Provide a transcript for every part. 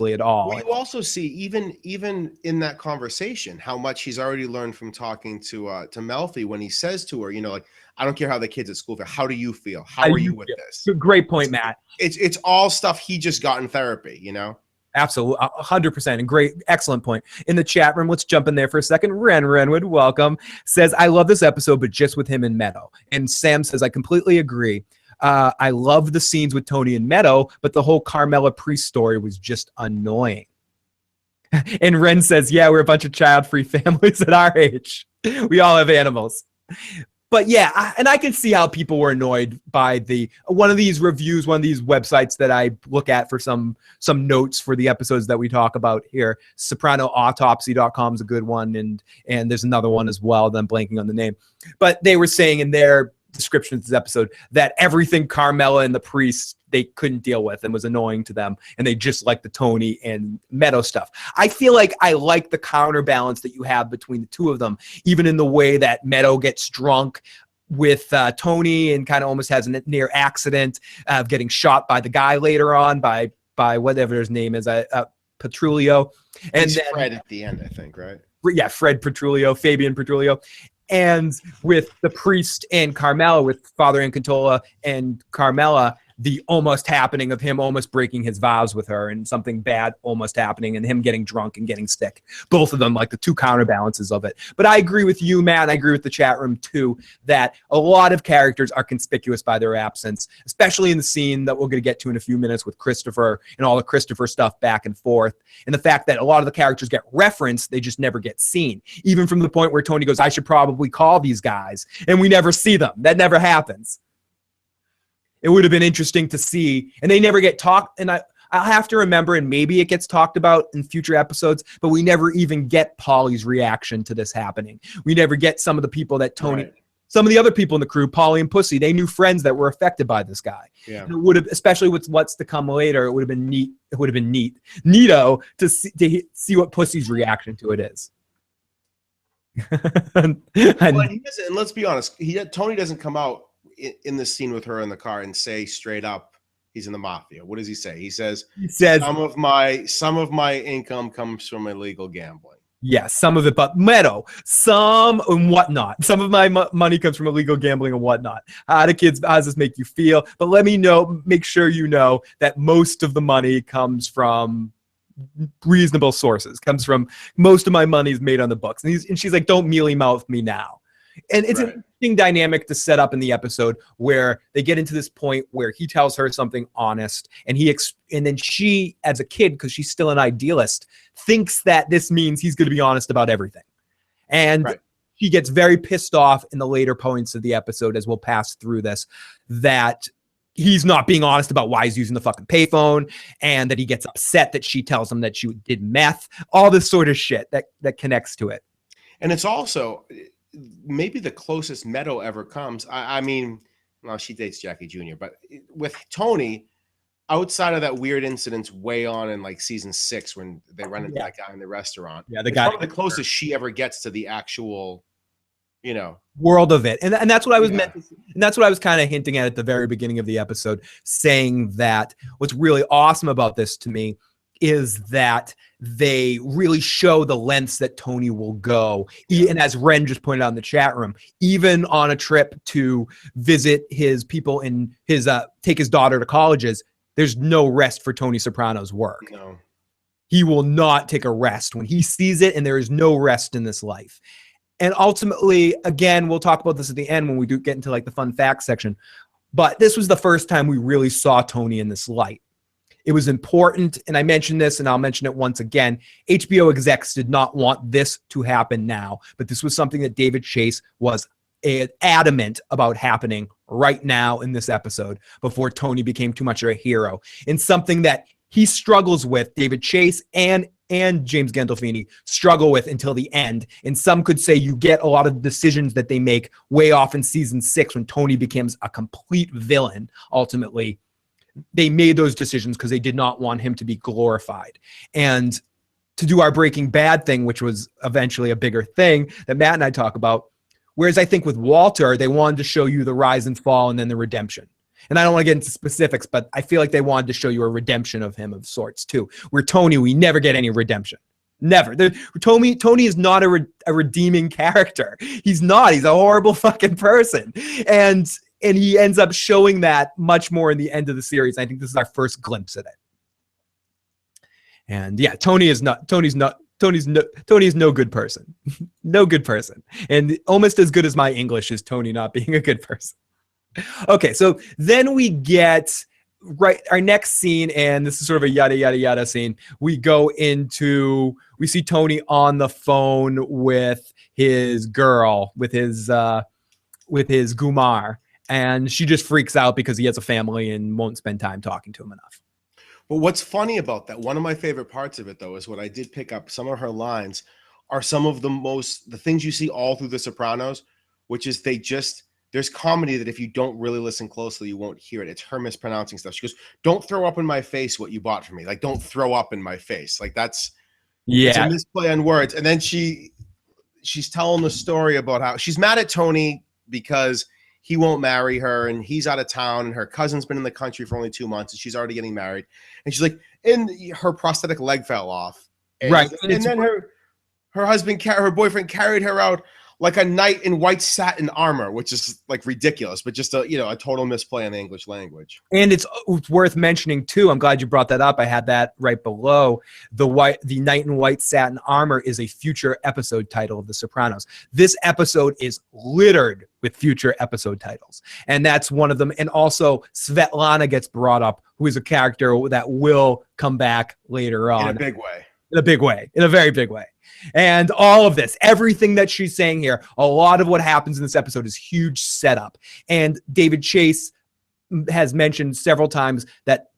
at all. Well, you also see even in that conversation how much he's already learned from talking to Melfi when he says to her, you know, like, I don't care how the kids at school feel. How do you feel? How are you with this? Great point, Matt. It's all stuff he just got in therapy, you know? Absolutely, 100%. And great, excellent point. In the chat room, let's jump in there for a second. Renwood, welcome. Says, I love this episode, but just with him and Meadow. And Sam says, I completely agree. I love the scenes with Tony and Meadow, but the whole Carmela Priest story was just annoying. And Ren says, yeah, we're a bunch of child-free families at our age. We all have animals. But yeah, I can see how people were annoyed by one of these reviews, one of these websites that I look at for some notes for the episodes that we talk about here. SopranoAutopsy.com is a good one, and there's another one as well that I'm blanking on the name. But they were saying in their description of this episode that everything Carmela and the priest they couldn't deal with and was annoying to them, and they just like the Tony and Meadow stuff. I feel like I like the counterbalance that you have between the two of them, even in the way that Meadow gets drunk with Tony and kind of almost has a near accident of getting shot by the guy later on by whatever his name is, Petrulio. And then, Fred at the end, I think, right? Yeah, Fred Petrulio, Fabian Petrulio. And with the priest and Carmela, with Father Incantola and Carmela, the almost happening of him almost breaking his vows with her and something bad almost happening and him getting drunk and getting sick. Both of them, like the two counterbalances of it. But I agree with you, Matt, and I agree with the chat room too, that a lot of characters are conspicuous by their absence, especially in the scene that we're going to get to in a few minutes with Christopher and all the Christopher stuff back and forth. And the fact that a lot of the characters get referenced, they just never get seen. Even from the point where Tony goes, I should probably call these guys, and we never see them. That never happens. It would have been interesting to see, and they never get talked. And I'll have to remember, and maybe it gets talked about in future episodes, but we never even get Polly's reaction to this happening. We never get some of the people that Tony, right. Some of the other people in the crew, Polly and Pussy, they knew friends that were affected by this guy. Yeah. And it would have, especially with what's to come later, it would have been neat. It would have been neato to see what Pussy's reaction to it is. And let's be honest, Tony doesn't come out in the scene with her in the car and say straight up he's in the mafia. What does he say? He says some of my income comes from illegal gambling. Yes, some of it, but Meadow, some and whatnot. Some of my money comes from illegal gambling and whatnot. How does this make you feel? But make sure you know that most of the money comes from reasonable sources. Comes from most of my money is made on the books. And she's like, don't mealy mouth me now. And it's an interesting dynamic to set up in the episode where they get into this point where he tells her something honest, and and then she, as a kid, because she's still an idealist, thinks that this means he's going to be honest about everything. And she gets very pissed off in the later points of the episode, as we'll pass through this, that he's not being honest about why he's using the fucking payphone, and that he gets upset that she tells him that she did meth, all this sort of shit that connects to it. And it's also maybe the closest Meadow ever comes. I mean, well, she dates Jackie Jr., but with Tony, outside of that weird incident way on in like season 6 when they run into that guy in the restaurant, it's probably the closest she ever gets to the actual, world of it. And that's what I was meant to, and that's what I was kind of hinting at the very beginning of the episode, saying that what's really awesome about this to me is that they really show the lengths that Tony will go. And as Ren just pointed out in the chat room, even on a trip to visit his people in take his daughter to colleges, there's no rest for Tony Soprano's work. No. He will not take a rest when he sees it, and there is no rest in this life. And ultimately, again, we'll talk about this at the end when we do get into like the fun facts section, but this was the first time we really saw Tony in this light. It was important, and I mentioned this, and I'll mention it once again. HBO execs did not want this to happen now, but this was something that David Chase was adamant about happening right now in this episode before Tony became too much of a hero, and something that he struggles with, David Chase and James Gandolfini struggle with until the end. And some could say you get a lot of decisions that they make way off in season 6 when Tony becomes a complete villain, ultimately. They made those decisions because they did not want him to be glorified. And to do our Breaking Bad thing, which was eventually a bigger thing that Matt and I talk about, whereas I think with Walter, they wanted to show you the rise and fall and then the redemption. And I don't want to get into specifics, but I feel like they wanted to show you a redemption of him of sorts too. Where Tony, we never get any redemption. Never. Tony is not a redeeming character. He's not. He's a horrible fucking person. And he ends up showing that much more in the end of the series. I think this is our first glimpse at it. And yeah, Tony is no good person. No good person. And almost as good as my English is Tony not being a good person. Okay, so then we get our next scene, and this is sort of a yada yada yada scene. We see Tony on the phone with his girl, with his Gumar, and she just freaks out because he has a family and won't spend time talking to him enough. But what's funny about that, one of my favorite parts of it, though, is what I did pick up. Some of her lines are some of the things you see all through The Sopranos, which is there's comedy that if you don't really listen closely, you won't hear it. It's her mispronouncing stuff. She goes, "Don't throw up in my face what you bought for me." Like, don't throw up in my face. Like, it's a misplay on words. And then she's telling the story about how she's mad at Tony because he won't marry her and he's out of town and her cousin's been in the country for only 2 months and she's already getting married. And she's like, and her prosthetic leg fell off. Right. And then her boyfriend carried her out like a knight in white satin armor, which is like ridiculous, but just a total misplay on the English language. And it's worth mentioning too. I'm glad you brought that up. I had that right below. The knight in white satin armor is a future episode title of The Sopranos. This episode is littered with future episode titles, and that's one of them. And also Svetlana gets brought up, who is a character that will come back later on in a big way. In a very big way. And all of this, everything that she's saying here, a lot of what happens in this episode is huge setup. And David Chase has mentioned several times that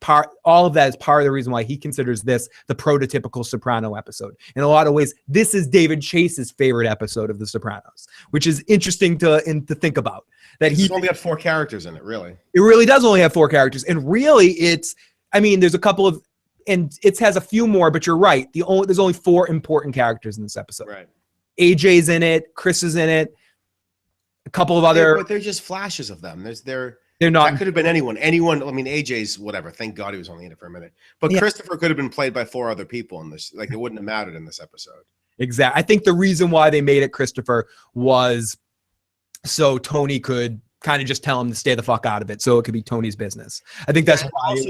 all of that is part of the reason why he considers this the prototypical Soprano episode. In a lot of ways, this is David Chase's favorite episode of The Sopranos, which is interesting to think about. That he's only got 4 characters in it, really. It really does only have 4 characters. And really, there's a couple of, and it has a few more, but you're right. There's only 4 important characters in this episode. Right. AJ's in it. Chris is in it. A couple of other. But they're just flashes of them. They're not. That could have been anyone. I mean, AJ's whatever. Thank God he was only in it for a minute. But yeah. Christopher could have been played by 4 other people in this. Like, it wouldn't have mattered in this episode. Exactly. I think the reason why they made it Christopher was so Tony could kind of just tell him to stay the fuck out of it, so it could be Tony's business. I think that's why. Also,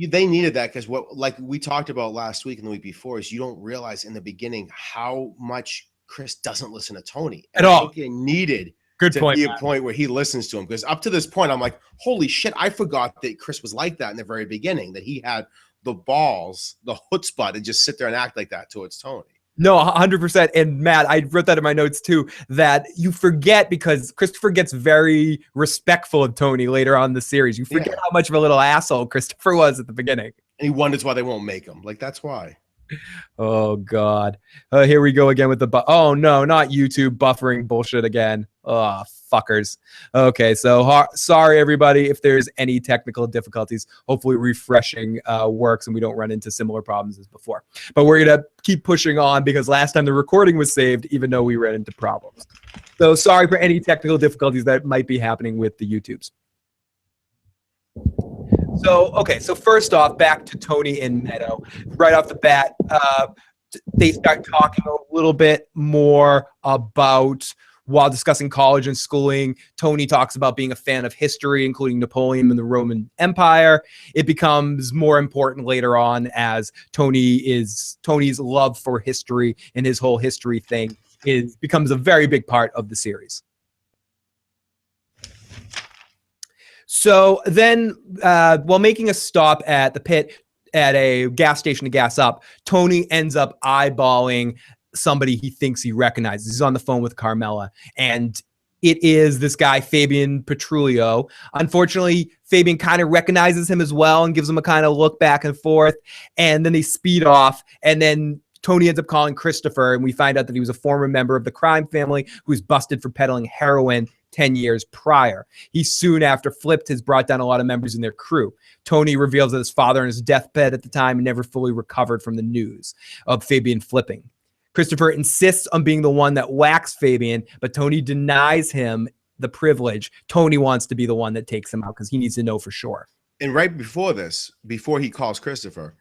they needed that because like we talked about last week and the week before, is you don't realize in the beginning how much Chris doesn't listen to Tony at all. I think it needed be a point where he listens to him, because up to this point, I'm like, holy shit, I forgot that Chris was like that in the very beginning, that he had the balls, the chutzpah to just sit there and act like that towards Tony. No, 100%. And Matt, I wrote that in my notes too, that you forget because Christopher gets very respectful of Tony later on in the series. You forget how much of a little asshole Christopher was at the beginning. And he wonders why they won't make him. Like, that's why. Oh, God. Here we go again with the oh, no, not YouTube buffering bullshit again. Oh, fuckers. Okay, so sorry, everybody, if there's any technical difficulties. Hopefully refreshing works and we don't run into similar problems as before. But we're going to keep pushing on because last time the recording was saved, even though we ran into problems. So sorry for any technical difficulties that might be happening with the YouTubes. So first off, back to Tony and Meadow. Right off the bat, they start talking a little bit more about, while discussing college and schooling, Tony talks about being a fan of history, including Napoleon and the Roman Empire. It becomes more important later on as Tony's love for history and his whole history thing becomes a very big part of the series. So then, while making a stop at the pit at a gas station to gas up, Tony ends up eyeballing somebody he thinks he recognizes. He's on the phone with Carmela, and it is this guy, Fabian Petrulio. Unfortunately, Fabian kind of recognizes him as well and gives him a kind of look back and forth, and then they speed off, and then Tony ends up calling Christopher, and we find out that he was a former member of the crime family who was busted for peddling heroin 10 years prior. He soon after flipped has brought down a lot of members in their crew. Tony reveals that his father on his deathbed at the time never fully recovered from the news of Fabian flipping. Christopher insists on being the one that whacks Fabian, but Tony denies him the privilege, Tony wants to be the one that takes him out because he needs to know for sure. And right before this, before he calls Christopher,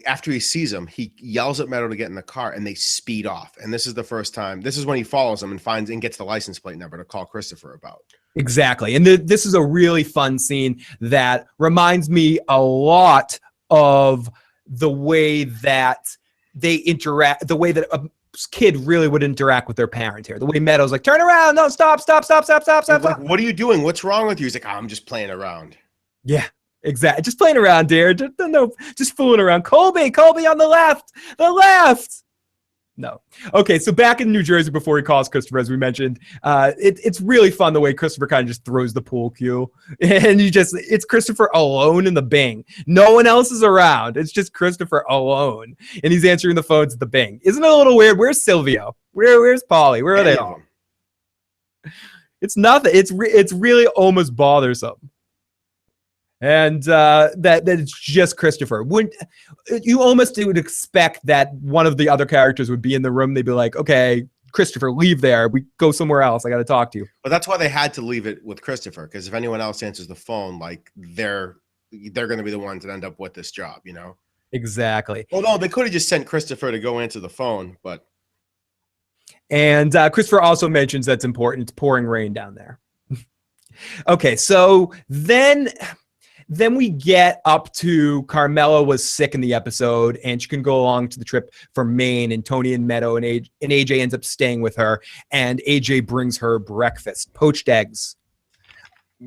after he sees him, he yells at Meadow to get in the car, and they speed off. And this is the first time. This is when he follows him and finds and gets the license plate number to call Christopher about. Exactly. And this is a really fun scene that reminds me a lot of the way that they interact, the way that a kid really would interact with their parent here. The way Meadow's like, turn around, no, stop. Like, what are you doing? What's wrong with you? He's like, I'm just playing around. Yeah, exactly. Just playing around, dear. Just fooling around. Colby on the left. No. Okay, so back in New Jersey before he calls Christopher, as we mentioned, it's really fun the way Christopher kind of just throws the pool cue. And it's Christopher alone in the Bing. No one else is around. It's just Christopher alone. And he's answering the phones at the Bing. Isn't it a little weird? Where's Silvio? Where's Polly? Where are they all? It's nothing. It's really almost bothersome. And that it's just Christopher. You almost would expect that one of the other characters would be in the room. They'd be like, okay, Christopher, leave there. We go somewhere else. I got to talk to you. But that's why they had to leave it with Christopher, because if anyone else answers the phone, like they're going to be the ones that end up with this job, you know? Exactly. Well, no, they could have just sent Christopher to go answer the phone, but. And Christopher also mentions that's important. It's pouring rain down there. Okay, so then we get up to Carmela was sick in the episode, and she can go along to the trip from Maine, and Tony and Meadow and AJ ends up staying with her, and AJ brings her breakfast, poached eggs.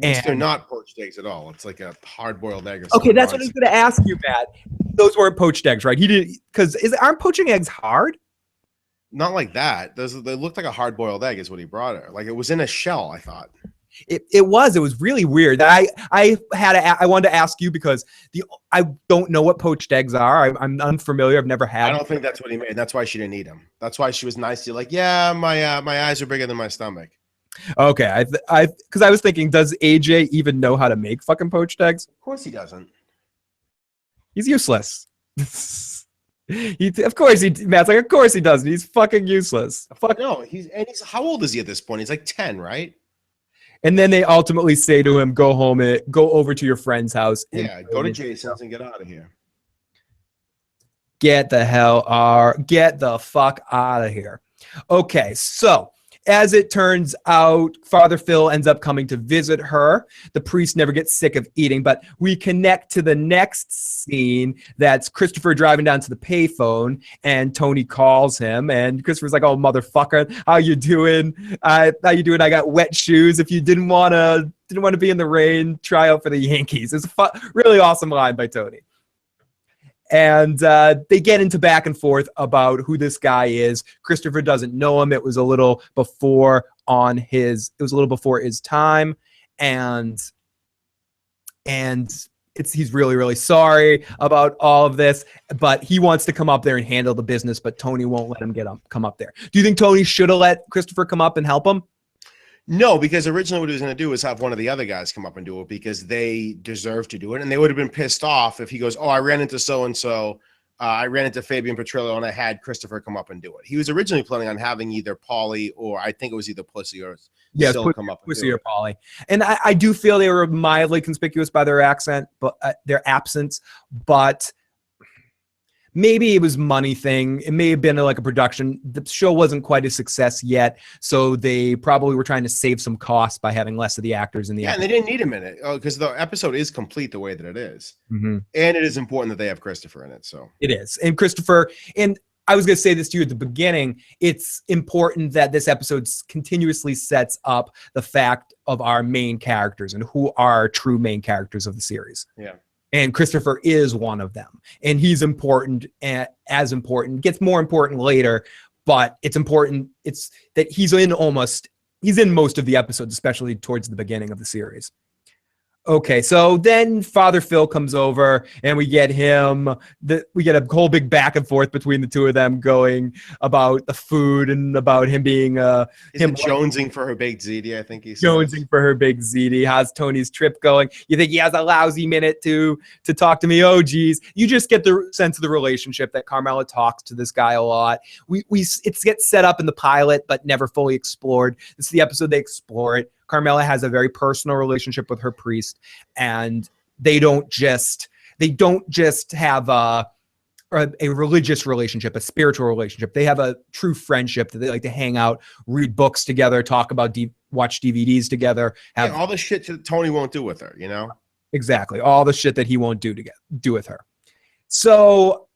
And they're not poached eggs at all. It's like a hard-boiled egg. Okay, that's what I was going to ask you, Matt. Those weren't poached eggs, right? He did, because aren't poaching eggs hard? Not like that. They looked like a hard-boiled egg is what he brought her. Like it was in a shell, I thought. It was really weird. I wanted to ask you because I don't know what poached eggs are. I'm unfamiliar. I've never had. I don't think that's what he made. That's why she didn't eat them. That's why she was nice to you. Like, yeah, my eyes are bigger than my stomach. Okay, because I was thinking, does AJ even know how to make fucking poached eggs? Of course he doesn't. He's useless. Of course Matt's like, of course he doesn't. He's fucking useless. Fuck no. He's how old is he at this point? He's like 10, right? And then they ultimately say to him, go home and go over to your friend's house. Yeah, go to Jason's and get out of here. Get the fuck out of here. Okay, so as it turns out, Father Phil ends up coming to visit her. The priest never gets sick of eating, but we connect to the next scene. That's Christopher driving down to the payphone, and Tony calls him, and Christopher's like, "Oh, motherfucker, how you doing? How you doing? I got wet shoes. If you didn't want to be in the rain, try out for the Yankees." It's a really awesome line by Tony. And they get into back and forth about who this guy is. Christopher doesn't know him. It was a little before his time, and he's really, really sorry about all of this. But he wants to come up there and handle the business. But Tony won't let him come up there. Do you think Tony should have let Christopher come up and help him? No, because originally what he was going to do was have one of the other guys come up and do it because they deserve to do it. And they would have been pissed off if he goes, "Oh, I ran into so-and-so. I ran into Fabian Petrillo and I had Christopher come up and do it." He was originally planning on having either Paulie or I think it was either Pussy or still come up and Pussy or Paulie. And I do feel they were mildly conspicuous by their accent, but their absence, but maybe it was money thing. It may have been like a production. The show wasn't quite a success yet, so they probably were trying to save some costs by having less of the actors in the episode. And they didn't need him in it because the episode is complete the way that it is. Mm-hmm. And it is important that they have Christopher in it. So it is. And Christopher, and I was going to say this to you at the beginning, it's important that this episode continuously sets up the fact of our main characters and who are true main characters of the series. Yeah. And Christopher is one of them. And he's important, as important, gets more important later, but it's important. It's that he's in most of the episodes, especially towards the beginning of the series. Okay, so then Father Phil comes over and we get we get a whole big back and forth between the two of them going about the food and about him being him jonesing for her baked ziti, I think he says. jonesing for her big ziti. How's Tony's trip going? You think he has a lousy minute to talk to me? Oh geez. You just get the sense of the relationship that Carmela talks to this guy a lot. It gets set up in the pilot but never fully explored. This is the episode they explore it. Carmela has a very personal relationship with her priest, and they don't just have a religious relationship, a spiritual relationship. They have a true friendship that they like to hang out, read books together, talk about, watch DVDs together. Have all the shit that Tony won't do with her, you know? Exactly. All the shit that he won't do with her. So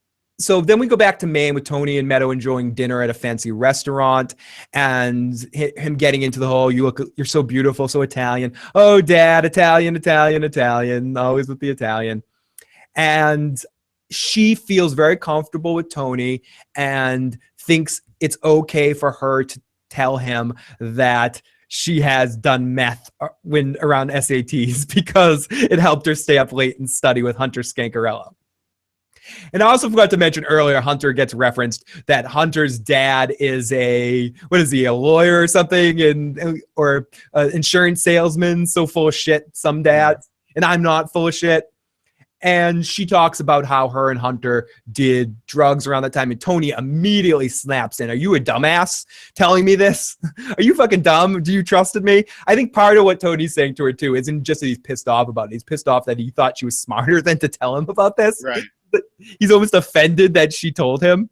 then we go back to Maine with Tony and Meadow enjoying dinner at a fancy restaurant, and him getting into the whole, you're so beautiful, so Italian. Oh, Dad, Italian, always with the Italian. And she feels very comfortable with Tony and thinks it's okay for her to tell him that she has done meth when around SATs because it helped her stay up late and study with Hunter Scancarello. And I also forgot to mention earlier, Hunter gets referenced that Hunter's dad is a lawyer or something, or insurance salesman, so full of shit, some dads, and I'm not full of shit. And she talks about how her and Hunter did drugs around that time, and Tony immediately snaps in. Are you a dumbass telling me this? Are you fucking dumb? Do you trusted me? I think part of what Tony's saying to her too isn't just that he's pissed off about it. He's pissed off that he thought she was smarter than to tell him about this. Right. He's almost offended that she told him.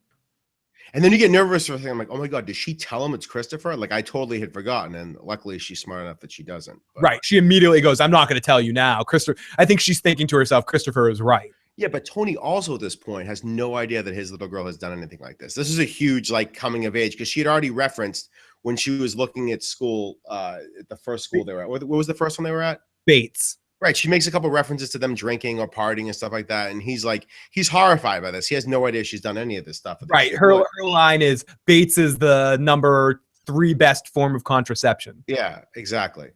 And then you get nervous for a thing. I'm like, oh my God, did she tell him it's Christopher? Like, I totally had forgotten. And luckily she's smart enough that she doesn't. But. Right. She immediately goes, I'm not going to tell you now. Christopher. I think she's thinking to herself, Christopher is right. Yeah, but Tony also at this point has no idea that his little girl has done anything like this. This is a huge coming of age, because she had already referenced when she was looking at school, at the first school they were at. What was the first one they were at? Bates. Right. She makes a couple references to them drinking or partying and stuff like that. And he's horrified by this. He has no idea she's done any of this stuff. Right. Her line is Bates is the number 3 best form of contraception. Yeah, exactly.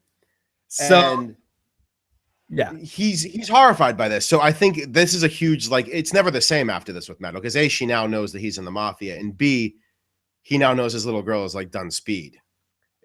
So, yeah, he's horrified by this. So I think this is a huge, it's never the same after this with Meadow, because A, she now knows that he's in the mafia, and B, he now knows his little girl is done speed.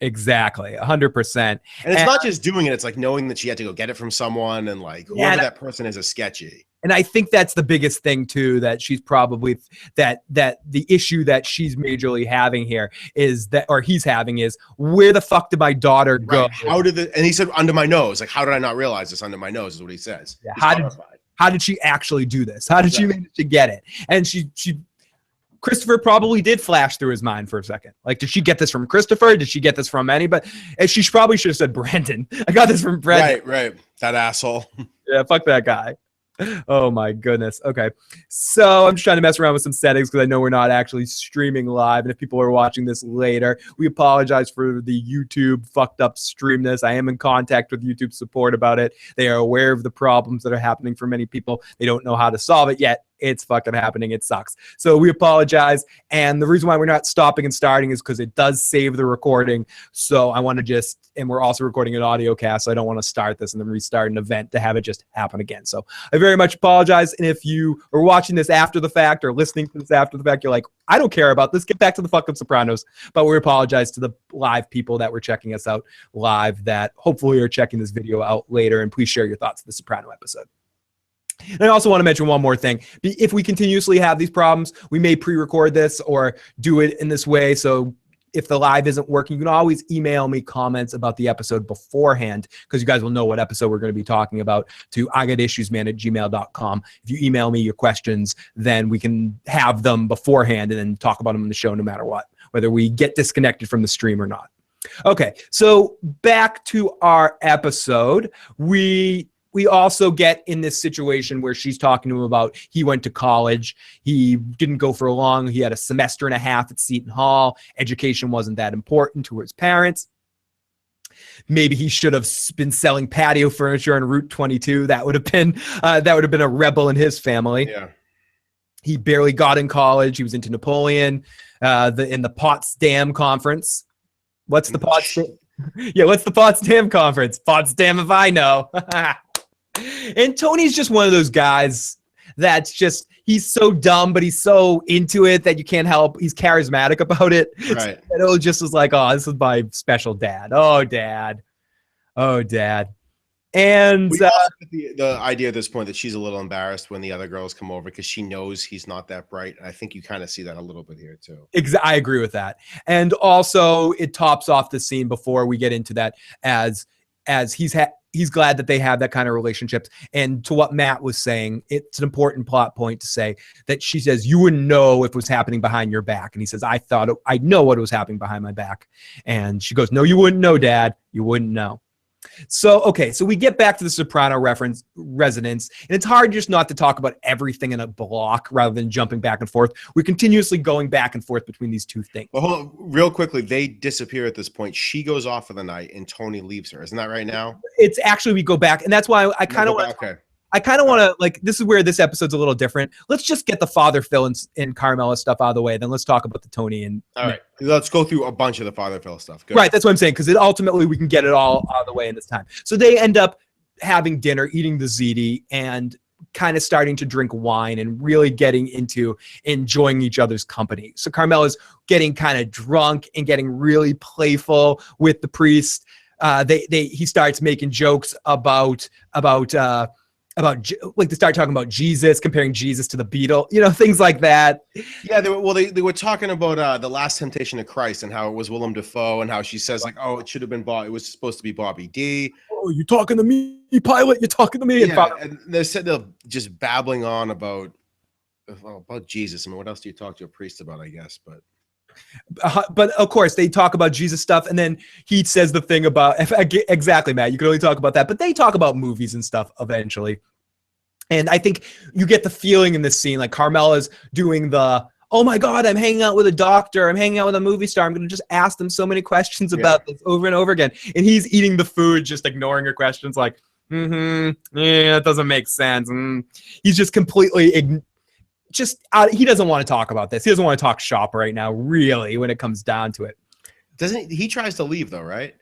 Exactly, 100%. And it's not just doing it; it's knowing that she had to go get it from someone, and whoever that person is sketchy. And I think that's the biggest thing too, that she's probably that the issue that she's majorly having here is that, or he's having, is where the fuck did my daughter go? Right. How did and he said under my nose. How did I not realize this under my nose is what he says. Yeah, how did she actually do this? How did she manage to get it? And Christopher probably did flash through his mind for a second. Did she get this from Christopher? Did she get this from anybody? And she probably should have said Brendan. I got this from Brendan. Right. That asshole. Yeah, fuck that guy. Oh my goodness. Okay. So I'm just trying to mess around with some settings because I know we're not actually streaming live. And if people are watching this later, we apologize for the YouTube fucked up streamness. I am in contact with YouTube support about it. They are aware of the problems that are happening for many people. They don't know how to solve it yet. It's fucking happening. It sucks. So we apologize. And the reason why we're not stopping and starting is because it does save the recording. So I want to and we're also recording an audio cast. So I don't want to start this and then restart an event to have it just happen again. So I very much apologize. And if you are watching this after the fact or listening to this after the fact, you're like, I don't care about this. Get back to the fucking Sopranos. But we apologize to the live people that were checking us out live that hopefully are checking this video out later. And please share your thoughts on the Soprano episode. And I also want to mention one more thing. If we continuously have these problems, we may pre-record this or do it in this way. So if the live isn't working, you can always email me comments about the episode beforehand, because you guys will know what episode we're going to be talking about, to igotissuesman@gmail.com. If you email me your questions, then we can have them beforehand and then talk about them in the show no matter what, whether we get disconnected from the stream or not. Okay, so back to our episode. We also get in this situation where she's talking to him about he went to college. He didn't go for long. He had a semester and a half at Seton Hall. Education wasn't that important to his parents. Maybe he should have been selling patio furniture on Route 22. That would have been a rebel in his family. Yeah. He barely got in college. He was into Napoleon, in the Potsdam Conference. What's the Potsdam? Yeah, what's the Potsdam Conference? Potsdam if I know. And Tony's just one of those guys that's just, he's so dumb, but he's so into it that you can't help. He's charismatic about it. Right. So it just was like, oh, this is my special dad. Oh, dad. Oh, dad. And We also get the idea at this point that she's a little embarrassed when the other girls come over because she knows he's not that bright. And I think you kind of see that a little bit here too. I agree with that. And also it tops off the scene before we get into that as he's glad that they have that kind of relationship. And to what Matt was saying, it's an important plot point to say that she says, you wouldn't know if it was happening behind your back. And he says, I know what was happening behind my back. And she goes, no, you wouldn't know, Dad. You wouldn't know. So, okay, so we get back to the Soprano resonance, and it's hard just not to talk about everything in a block rather than jumping back and forth. We're continuously going back and forth between these two things. Well, hold on, real quickly, they disappear at this point. She goes off for the night, and Tony leaves her. Isn't that right now? It's actually, we go back, and that's why I kind of want to... Okay. I kind of want to, like, this is where this episode's a little different. Let's just get the Father Phil and Carmela stuff out of the way. Then let's talk about the Tony and... All right. Let's go through a bunch of the Father Phil stuff. Good. Right. That's what I'm saying. Because ultimately we can get it all out of the way in this time. So they end up having dinner, eating the ziti, and kind of starting to drink wine and really getting into enjoying each other's company. So Carmela's getting kind of drunk and getting really playful with the priest. He starts making jokes about like they start talking about Jesus, comparing Jesus to the Beatles, things like that. Yeah, they were talking about the Last Temptation of Christ and how it was Willem Dafoe and how she says like, oh, it it was supposed to be Bobby D. Oh, you talking to me, Pilot? You're talking to me. Yeah, and they said they're just babbling on about Jesus. I mean, what else do you talk to a priest about? I guess, but of course they talk about Jesus stuff, and then he says the thing about exactly, Matt. You can only talk about that, but they talk about movies and stuff eventually. And I think you get the feeling in this scene, like Carmela's doing the, oh my God, I'm hanging out with a doctor, I'm hanging out with a movie star, I'm going to just ask them so many questions about this over and over again. And he's eating the food, just ignoring her questions, like, yeah, that doesn't make sense. He's just completely he doesn't want to talk about this. He doesn't want to talk shop right now, really, when it comes down to it. Doesn't he tries to leave though, right?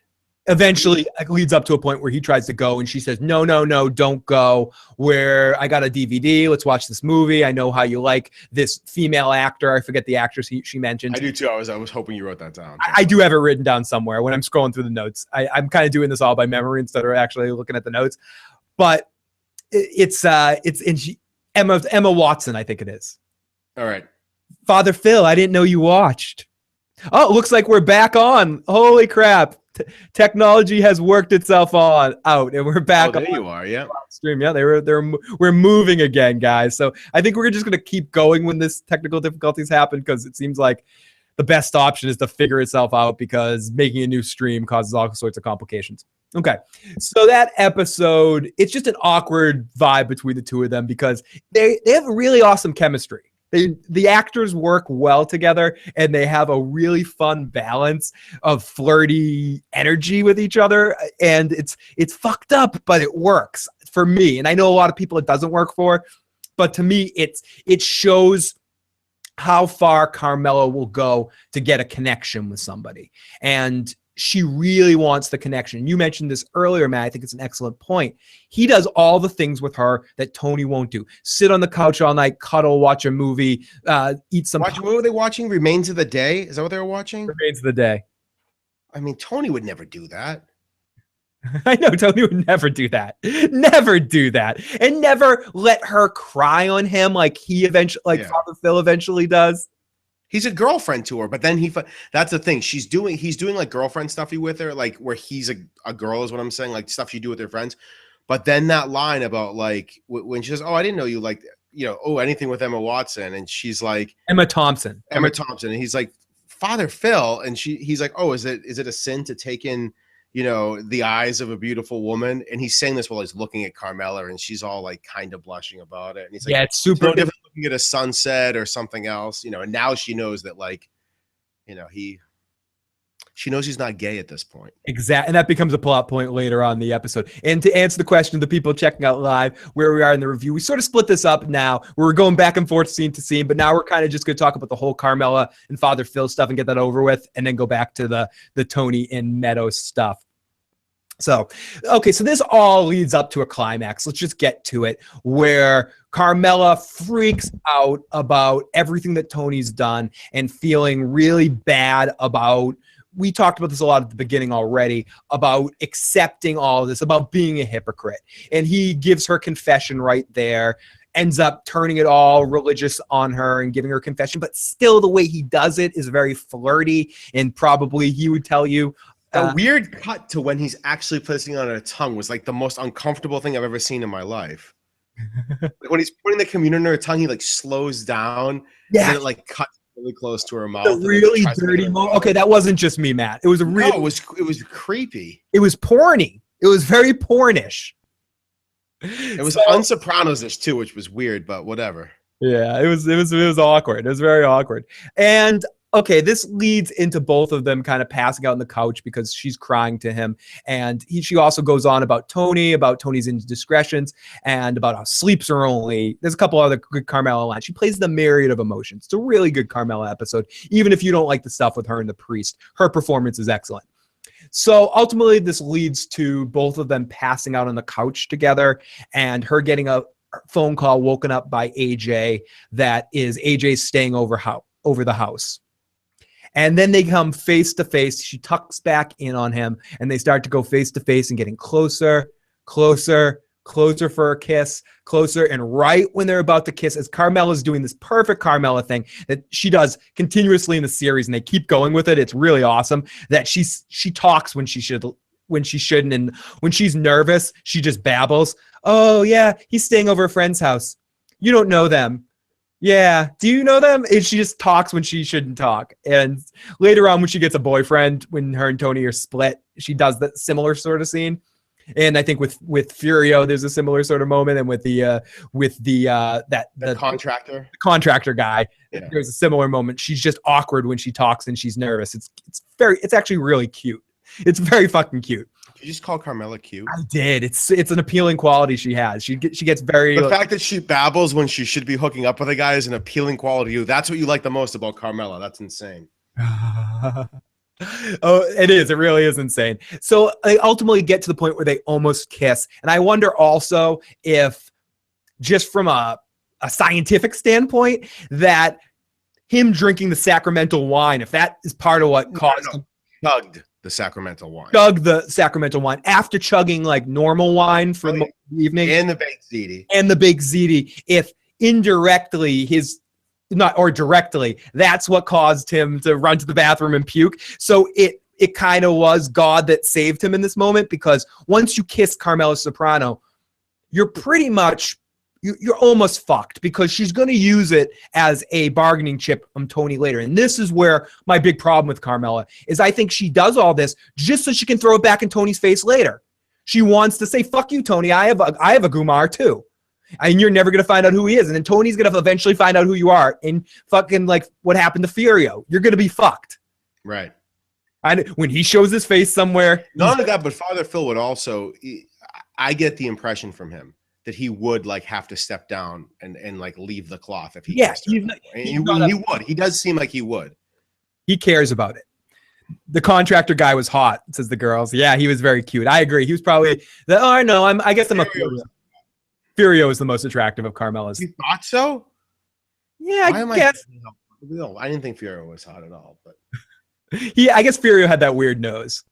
Eventually it leads up to a point where he tries to go and she says, no, don't go. Where I got a DVD. Let's watch this movie. I know how you like this female actor. I forget the actress she mentioned. I do too. I was hoping you wrote that down. I do have it written down somewhere when I'm scrolling through the notes. I'm kind of doing this all by memory instead of actually looking at the notes. But it's Emma Watson, I think it is. All right. Father Phil, I didn't know you watched. Oh, it looks like we're back on. Holy crap. Technology has worked itself out, and we're back. Oh, there you are, yeah. Stream, yeah, we're moving again, guys. So I think we're just gonna keep going when this technical difficulties happen, because it seems like the best option is to figure itself out, because making a new stream causes all sorts of complications. Okay, so that episode, it's just an awkward vibe between the two of them because they have really awesome chemistry. The actors work well together, and they have a really fun balance of flirty energy with each other. And it's fucked up, but it works for me. And I know a lot of people it doesn't work for, but to me, it shows how far Carmela will go to get a connection with somebody. And she really wants the connection. You mentioned this earlier, Matt. I think it's an excellent point. He does all the things with her that Tony won't do. Sit on the couch all night, cuddle, watch a movie, eat some... What were they watching? Remains of the Day? Is that what they were watching? Remains of the Day. I mean, Tony would never do that. I know, Tony would never do that. Never do that. And never let her cry on him like Father Phil eventually does. He's a girlfriend to her, but then that's the thing. He's doing like girlfriend stuffy with her, like where he's a girl is what I'm saying, like stuff you do with her friends. But then that line about like when she says, oh, I didn't know you like, anything with Emma Watson. And she's like, Emma Thompson. And he's like, Father Phil. And he's like, oh, is it a sin to take in, the eyes of a beautiful woman? And he's saying this while he's looking at Carmela, and she's all like kind of blushing about it. And he's like, yeah, it's super no different looking at a sunset or something else, and now she knows that like, she knows he's not gay at this point. Exactly. And that becomes a plot point later on in the episode. And to answer the question of the people checking out live, where we are in the review, we sort of split this up now. We're going back and forth scene to scene, but now we're kind of just going to talk about the whole Carmela and Father Phil stuff and get that over with, and then go back to the Tony and Meadow stuff. So, okay, so this all leads up to a climax. Let's just get to it, where Carmela freaks out about everything that Tony's done and feeling really bad about, we talked about this a lot at the beginning already, about accepting all of this, about being a hypocrite. And he gives her confession right there, ends up turning it all religious on her and giving her confession. But still, the way he does it is very flirty, and probably he would tell you, the weird cut to when he's actually placing it on her tongue was like the most uncomfortable thing I've ever seen in my life. Like when he's putting the communion in her tongue, he like slows down. Yeah. And then it like cuts really close to her mouth. The really dirty moment. Okay, that wasn't just me, Matt. It was a real. No, it was creepy. It was porny. It was very pornish. It was un-Sopranos-ish too, which was weird, but whatever. Yeah, it was awkward. It was very awkward. And okay, this leads into both of them kind of passing out on the couch because she's crying to him. And she also goes on about Tony's indiscretions, and about how sleeps are only. There's a couple other good Carmela lines. She plays the myriad of emotions. It's a really good Carmela episode. Even if you don't like the stuff with her and the priest, her performance is excellent. So ultimately, this leads to both of them passing out on the couch together, and her getting a phone call woken up by AJ that is AJ staying over the house. And then they come face to face. She tucks back in on him, and they start to go face to face and getting closer, closer, closer for a kiss, closer. And right when they're about to kiss, as Carmela's doing this perfect Carmela thing that she does continuously in the series, and they keep going with it. It's really awesome that she talks when she shouldn't, and when she's nervous, she just babbles. Oh yeah, he's staying over a friend's house. You don't know them. Yeah. Do you know them? And she just talks when she shouldn't talk. And later on, when she gets a boyfriend, when her and Tony are split, she does that similar sort of scene. And I think with Furio, there's a similar sort of moment. And with the contractor guy, yeah, there's a similar moment. She's just awkward when she talks and she's nervous. It's actually really cute. It's very fucking cute. Did you just call Carmela cute? I did. It's an appealing quality she has. She gets very. The fact that she babbles when she should be hooking up with a guy is an appealing quality to you. That's what you like the most about Carmela. That's insane. Oh, it is. It really is insane. So they ultimately get to the point where they almost kiss, and I wonder also if, just from a scientific standpoint, that him drinking the sacramental wine, if that is part of what caused him. Chugged the sacramental wine. Chugged the sacramental wine after chugging like normal wine for the evening. And the baked ziti. And the baked ziti. If indirectly directly, that's what caused him to run to the bathroom and puke. So it kind of was God that saved him in this moment, because once you kiss Carmela Soprano, you're pretty much, you're almost fucked, because she's going to use it as a bargaining chip on Tony later. And this is where my big problem with Carmela is. I think she does all this just so she can throw it back in Tony's face later. She wants to say, fuck you, Tony. I have a Gumar too. And you're never going to find out who he is. And then Tony's going to eventually find out who you are. And fucking like what happened to Furio. You're going to be fucked. Right. And when he shows his face somewhere. Not only that, but Father Phil would also, I get the impression from him that he would like have to step down and like leave the cloth if he he would. He does seem like he would. He cares about it. The contractor guy was hot, says the girls. Yeah, he was very cute. I agree. He was probably I guess I'm a Furio is the most attractive of Carmela's. You thought so? Yeah, I guess. No, I didn't think Furio was hot at all, but I guess Furio had that weird nose.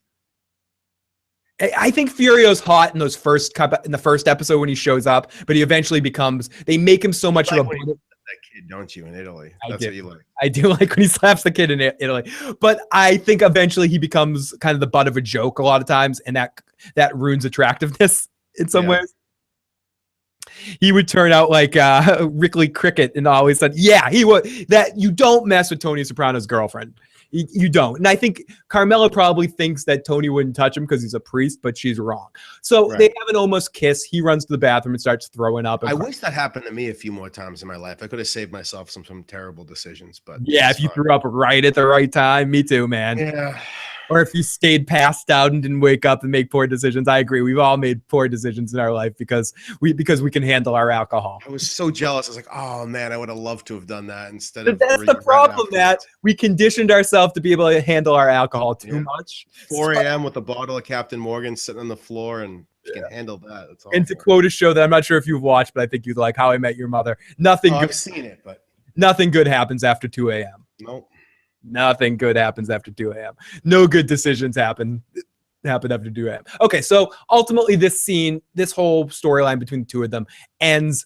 I think Furio's hot in the first episode when he shows up, but he eventually becomes. They make him so much of a. That kid, don't you? In Italy, that's what you like. I do like when he slaps the kid in Italy, but I think eventually he becomes kind of the butt of a joke a lot of times, and that ruins attractiveness in some ways. He would turn out like Wrigley Cricket, and always said, "Yeah, he would." That you don't mess with Tony Soprano's girlfriend. You don't. And I think Carmela probably thinks that Tony wouldn't touch him because he's a priest, but she's wrong. So they have an almost kiss. He runs to the bathroom and starts throwing up. I wish that happened to me a few more times in my life. I could have saved myself some terrible decisions. But yeah, if you threw up right at the right time. Me too, man. Yeah. or if you stayed passed out and didn't wake up and make poor decisions. I agree. We've all made poor decisions in our life because we can handle our alcohol. I was so jealous. I was like, oh man, I would have loved to have done that instead But of. that's the problem, Matt. We conditioned ourselves to be able to handle our alcohol too much. 4 a.m. with a bottle of Captain Morgan sitting on the floor, and you can handle that. That's and to quote a show that I'm not sure if you've watched, but I think you'd like, How I Met Your Mother. Nothing. I've seen it, but nothing good happens after 2 a.m. Nope. Nothing good happens after 2 a.m. No good decisions happen after 2 a.m. Okay, so ultimately this scene, this whole storyline between the two of them ends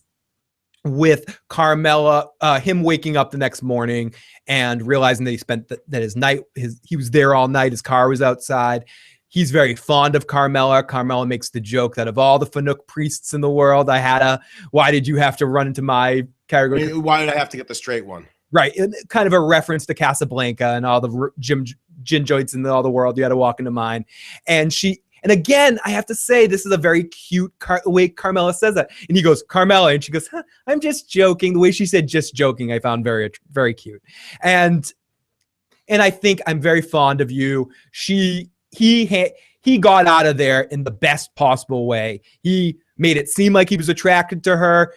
with Carmela, him waking up the next morning and realizing that he spent he was there all night. His car was outside. He's very fond of Carmela. Carmela makes the joke that of all the Fanuc priests in the world, why did you have to run into my category? Why did I have to get the straight one? Right, and kind of a reference to Casablanca and all the gin joints in all the world. You had to walk into mine, and again, I have to say this is a very cute way Carmela says that, and he goes Carmela, and she goes, huh, I'm just joking. The way she said "just joking," I found very very cute, and I think I'm very fond of you. He got out of there in the best possible way. He made it seem like he was attracted to her.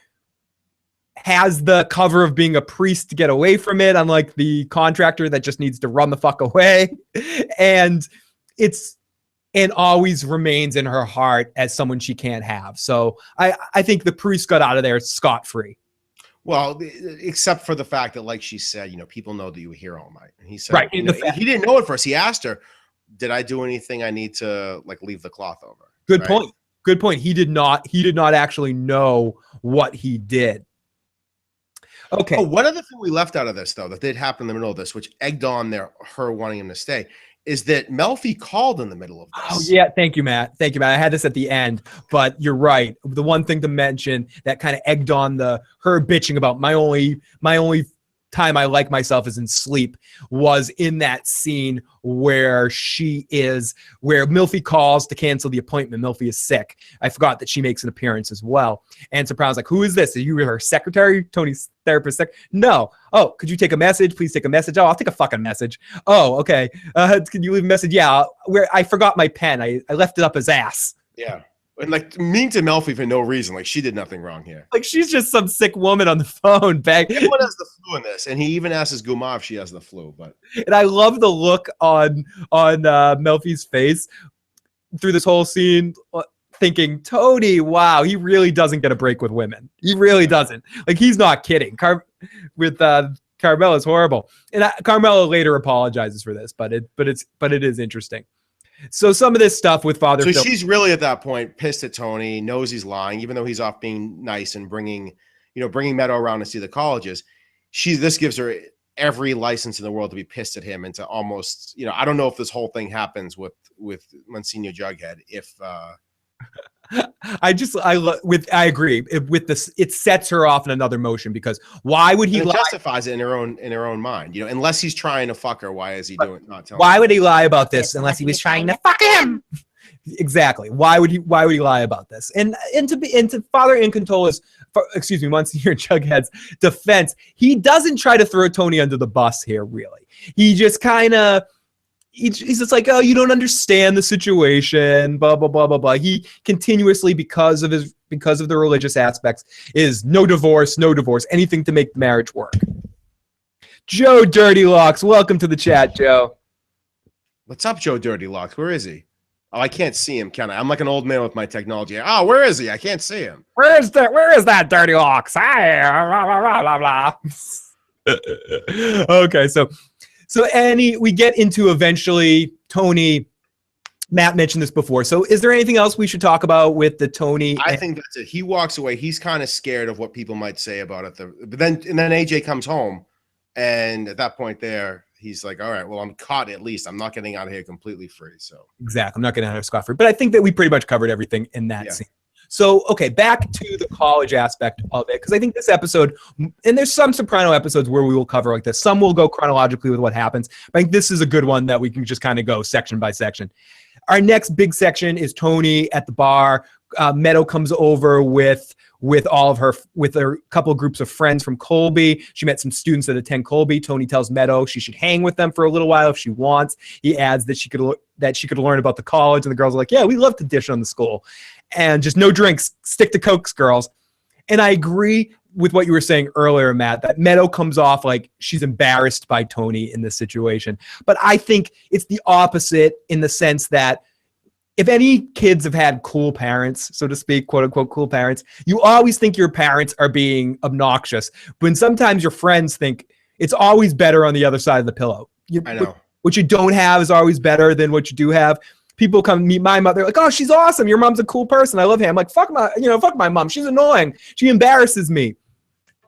Has the cover of being a priest to get away from it, unlike the contractor that just needs to run the fuck away. And always remains in her heart as someone she can't have. So I think the priest got out of there scot-free. Well, except for the fact that, like she said, people know that you were here all night. And he said, right. He didn't know at first. He asked her, did I do anything I need to leave the cloth over? Good point. Good point. He did not actually know what he did. Okay. Oh, one other thing we left out of this, though, that did happen in the middle of this, which egged on her wanting him to stay, is that Melfi called in the middle of this. Oh, yeah. Thank you, Matt. I had this at the end, but you're right. The one thing to mention that kind of egged on her bitching about my only time I like myself is in sleep was in that scene where Melfi calls to cancel the appointment. Melfi is sick. I forgot that she makes an appearance as well. And Soprano's like, who is this? Are you her secretary? Tony's therapist? No. Oh, could you take a message? Please take a message. Oh, I'll take a fucking message. Oh, okay. Can you leave a message? Yeah. I forgot my pen. I left it up his ass. Yeah. And mean to Melfi for no reason. She did nothing wrong here. She's just some sick woman on the phone. Everyone has the flu in this, and he even asks Guma if she has the flu. And I love the look on Melfi's face through this whole scene, thinking, Tony, wow, he really doesn't get a break with women. He really doesn't. He's not kidding. Carmela is horrible, and Carmela later apologizes for this, but it is interesting. So some of this stuff with Father Phil. She's really at that point pissed at Tony, knows he's lying, even though he's off being nice and bringing Meadow around to see the colleges. This gives her every license in the world to be pissed at him and to almost, I don't know if this whole thing happens with Monsignor Jughead. I agree with this. It sets her off in another motion because why would he lie? Justifies it in her own mind, unless he's trying to fuck her. Why is he doing not telling? Why would he lie about this unless he was trying to fuck him? Exactly. Why would he lie about this? And to Father Incantola's, Monsignor Jughead's defense, he doesn't try to throw Tony under the bus here. Really, he just kind of. He's just like, oh, you don't understand the situation, blah, blah, blah, blah, blah. He continuously, because of the religious aspects, is no divorce, anything to make the marriage work. Joe Dirty Locks, welcome to the chat, Joe. What's up, Joe Dirty Locks? Where is he? Oh, I can't see him, can I? I'm like an old man with my technology. Oh, where is he? I can't see him. Where is that Dirty Locks? Blah, blah, blah. Okay, so we get into eventually Tony. Matt mentioned this before. So is there anything else we should talk about with the Tony? I think that's it. He walks away. He's kind of scared of what people might say about it. But then AJ comes home, and at that point there, he's like, all right, well, I'm caught at least. I'm not getting out of here completely free. So exactly. I'm not getting out of here scot-free. But I think that we pretty much covered everything in that scene. So, okay, back to the college aspect of it, because I think this episode, and there's some Soprano episodes where we will cover like this. Some will go chronologically with what happens. But I think this is a good one that we can just kind of go section by section. Our next big section is Tony at the bar Meadow comes over with a couple of groups of friends from Colby. She met some students that attend Colby. Tony tells Meadow she should hang with them for a little while if she wants. He adds that she could learn about the college, and the girls are like, yeah, we love to dish on the school, and just no drinks, stick to Cokes, girls. And I agree with what you were saying earlier, Matt, that Meadow comes off like she's embarrassed by Tony in this situation. But I think it's the opposite in the sense that if any kids have had cool parents, so to speak, quote unquote, cool parents, you always think your parents are being obnoxious. When sometimes your friends think it's always better on the other side of the pillow. I know. What you don't have is always better than what you do have. People come meet my mother, like, oh, she's awesome. Your mom's a cool person. I love him. I'm like, fuck my mom. She's annoying. She embarrasses me.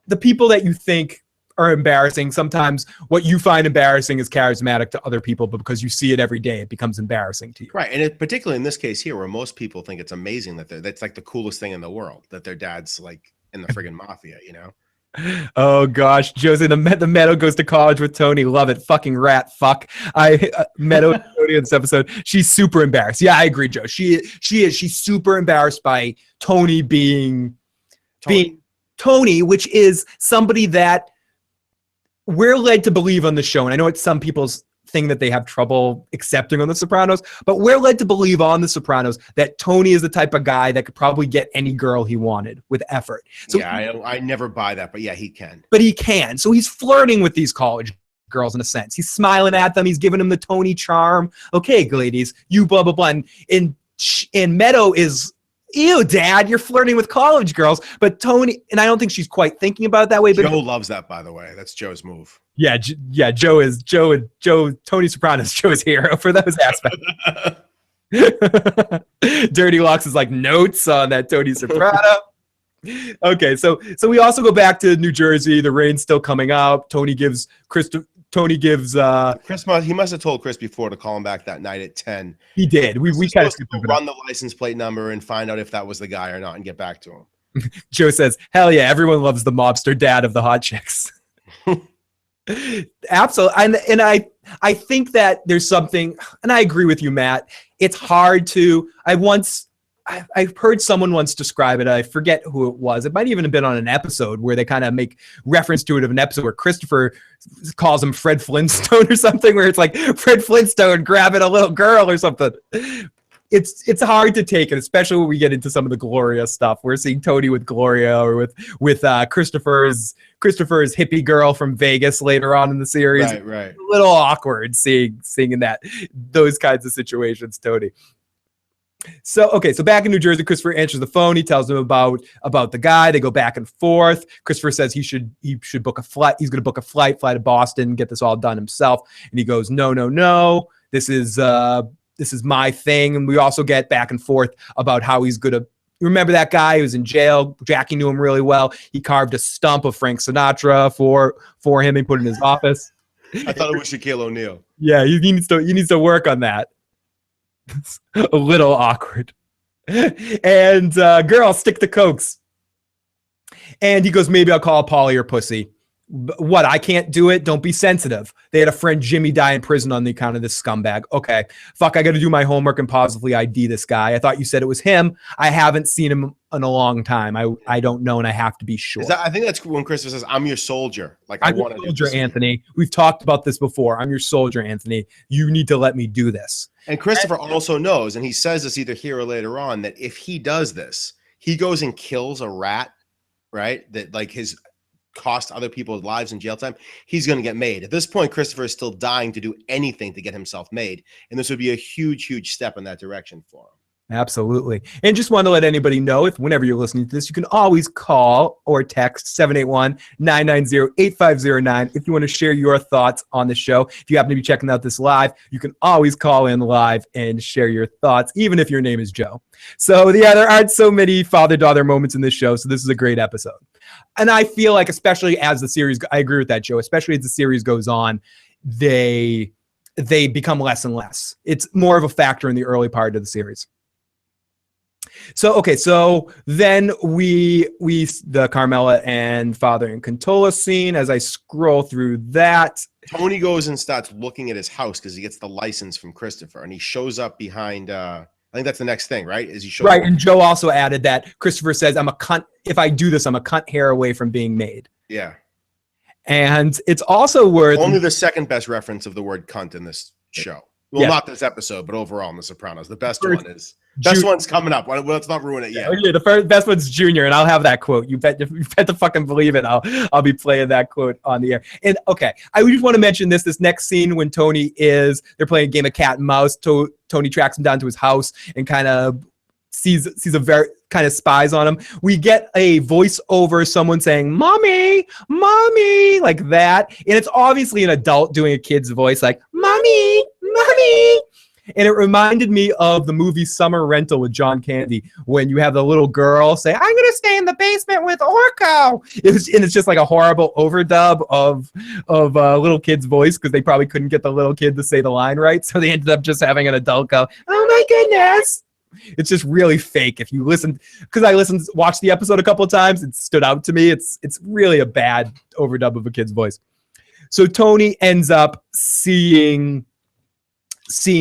The people that you think are embarrassing, sometimes what you find embarrassing is charismatic to other people, but because you see it every day, it becomes embarrassing to you. Right. And particularly in this case here, where most people think it's amazing that's like the coolest thing in the world, that their dad's like in the friggin' mafia, you know? Oh gosh, Josie, the Meadow goes to college with Tony. Love it. Fucking rat. Fuck. Meadow and Tony in this episode. She's super embarrassed. Yeah, I agree, Joe. She is. She's super embarrassed by Tony being Tony, which is somebody that we're led to believe on the show. And I know it's some people's thing that they have trouble accepting on The Sopranos, but we're led to believe on The Sopranos that Tony is the type of guy that could probably get any girl he wanted with effort. So yeah, I never buy that, but yeah, he can. But he can. So he's flirting with these college girls in a sense. He's smiling at them. He's giving them the Tony charm. Okay, ladies, you blah, blah, blah. And Meadow is, ew, Dad, you're flirting with college girls. But Tony, and I don't think she's quite thinking about it that way. But Joe loves that, by the way. That's Joe's move. Yeah, Joe, Tony Soprano's Joe's hero for those aspects. Dirty Locks is like notes on that Tony Soprano. Okay, so we also go back to New Jersey. The rain's still coming up. Tony gives Chris. He must have told Chris before to call him back that night at 10. He did. We kind of run the license plate number and find out if that was the guy or not and get back to him. Joe says, "Hell yeah, everyone loves the mobster dad of the hot chicks." Absolutely. And I think that there's something, and I agree with you, Matt. It's hard to, I've heard someone once describe it. I forget who it was. It might even have been on an episode where they kind of make reference to it of an episode where Christopher calls him Fred Flintstone or something, where it's like Fred Flintstone grabbing a little girl or something. It's hard to take it, especially when we get into some of the Gloria stuff. We're seeing Tony with Gloria or with Christopher's hippie girl from Vegas later on in the series. Right. A little awkward seeing in those kinds of situations, Tony. So back in New Jersey, Christopher answers the phone. He tells him about the guy. They go back and forth. Christopher says he should book a flight. He's going to book a fly to Boston, get this all done himself. And he goes, no. This is my thing. And we also get back and forth about how he's going to remember that guy who was in jail. Jackie knew him really well. He carved a stump of Frank Sinatra for him and put it in his office. I thought it was Shaquille O'Neal. Yeah, he needs to work on that. A little awkward. And girl, stick to Cokes. And he goes, maybe I'll call Polly or Pussy. What? I can't do it. Don't be sensitive. They had a friend Jimmy die in prison on the account of this scumbag. Okay, fuck. I got to do my homework and positively ID this guy. I thought you said it was him. I haven't seen him in a long time. I don't know, and I have to be sure. I think that's when Christopher says, "I'm your soldier." Like I'm your soldier, Anthony. We've talked about this before. I'm your soldier, Anthony. You need to let me do this. And Christopher also knows, and he says this either here or later on, that if he does this, he goes and kills a rat, right? That like his cost other people's lives in jail time, he's going to get made. At this point, Christopher is still dying to do anything to get himself made. And this would be a huge, huge step in that direction for him. Absolutely. And just want to let anybody know, if whenever you're listening to this, you can always call or text 781-990-8509 if you want to share your thoughts on the show. If you happen to be checking out this live, you can always call in live and share your thoughts, even if your name is Joe. So yeah, there aren't so many father-daughter moments in this show, so this is a great episode. And I feel like, especially as the series, I agree with that, Joe, especially as the series goes on, they become less and less. It's more of a factor in the early part of the series. So then we the Carmela and Father and Contola scene. As I scroll through that, Tony goes and starts looking at his house because he gets the license from Christopher, and he shows up behind I think that's the next thing, right? Is he shows Right, and Joe also added that Christopher says, "I'm a cunt. If I do this, I'm a cunt hair away from being made." Yeah. And it's also worth Only the second best reference of the word cunt in this show. Well, not this episode, but overall in The Sopranos. The best one's coming up. Let's not ruin it yet. Yeah, the best one's Junior, and I'll have that quote. You bet to fucking believe it. I'll be playing that quote on the air. And okay, I just want to mention this next scene when they're playing a game of cat and mouse. Tony tracks him down to his house and kind of sees a very kind of spies on him. We get a voiceover, someone saying "mommy, mommy," like that, and it's obviously an adult doing a kid's voice, like "mommy, mommy." And it reminded me of the movie Summer Rental with John Candy, when you have the little girl say, "I'm gonna stay in the basement with Orko." It's just like a horrible overdub of a little kid's voice, because they probably couldn't get the little kid to say the line right, so they ended up just having an adult go, "Oh my goodness." It's just really fake. If you listen, because I watched the episode a couple of times, it stood out to me. It's really a bad overdub of a kid's voice. So Tony ends up seeing